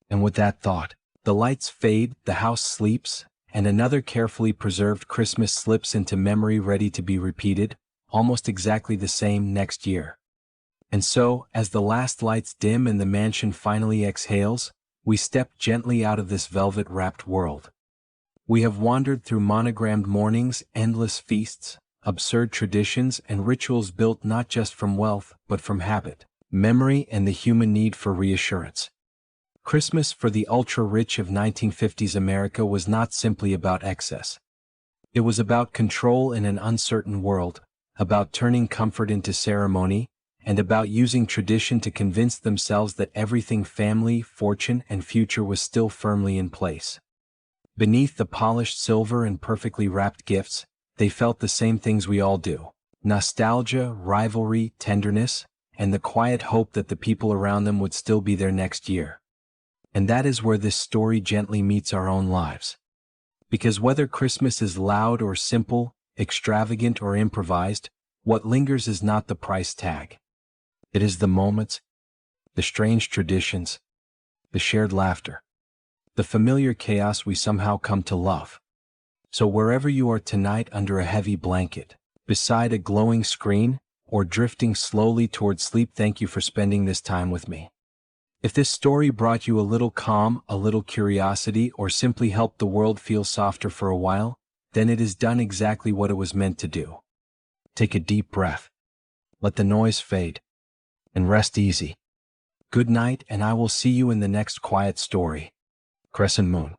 And with that thought, the lights fade, the house sleeps, and another carefully preserved Christmas slips into memory ready to be repeated, almost exactly the same next year. And so, as the last lights dim and the mansion finally exhales, we step gently out of this velvet-wrapped world. We have wandered through monogrammed mornings, endless feasts, absurd traditions, and rituals built not just from wealth, but from habit, memory, and the human need for reassurance. Christmas for the ultra-rich of 1950s America was not simply about excess. It was about control in an uncertain world, about turning comfort into ceremony, and about using tradition to convince themselves that everything family, fortune, and future was still firmly in place. Beneath the polished silver and perfectly wrapped gifts, they felt the same things we all do: nostalgia, rivalry, tenderness, and the quiet hope that the people around them would still be there next year. And that is where this story gently meets our own lives. Because whether Christmas is loud or simple, extravagant or improvised, what lingers is not the price tag. It is the moments, the strange traditions, the shared laughter, the familiar chaos we somehow come to love. So wherever you are tonight, under a heavy blanket, beside a glowing screen, or drifting slowly towards sleep, thank you for spending this time with me. If this story brought you a little calm, a little curiosity, or simply helped the world feel softer for a while, then it has done exactly what it was meant to do. Take a deep breath. Let the noise fade. And rest easy. Good night, and I will see you in the next quiet story. Crescent Moon.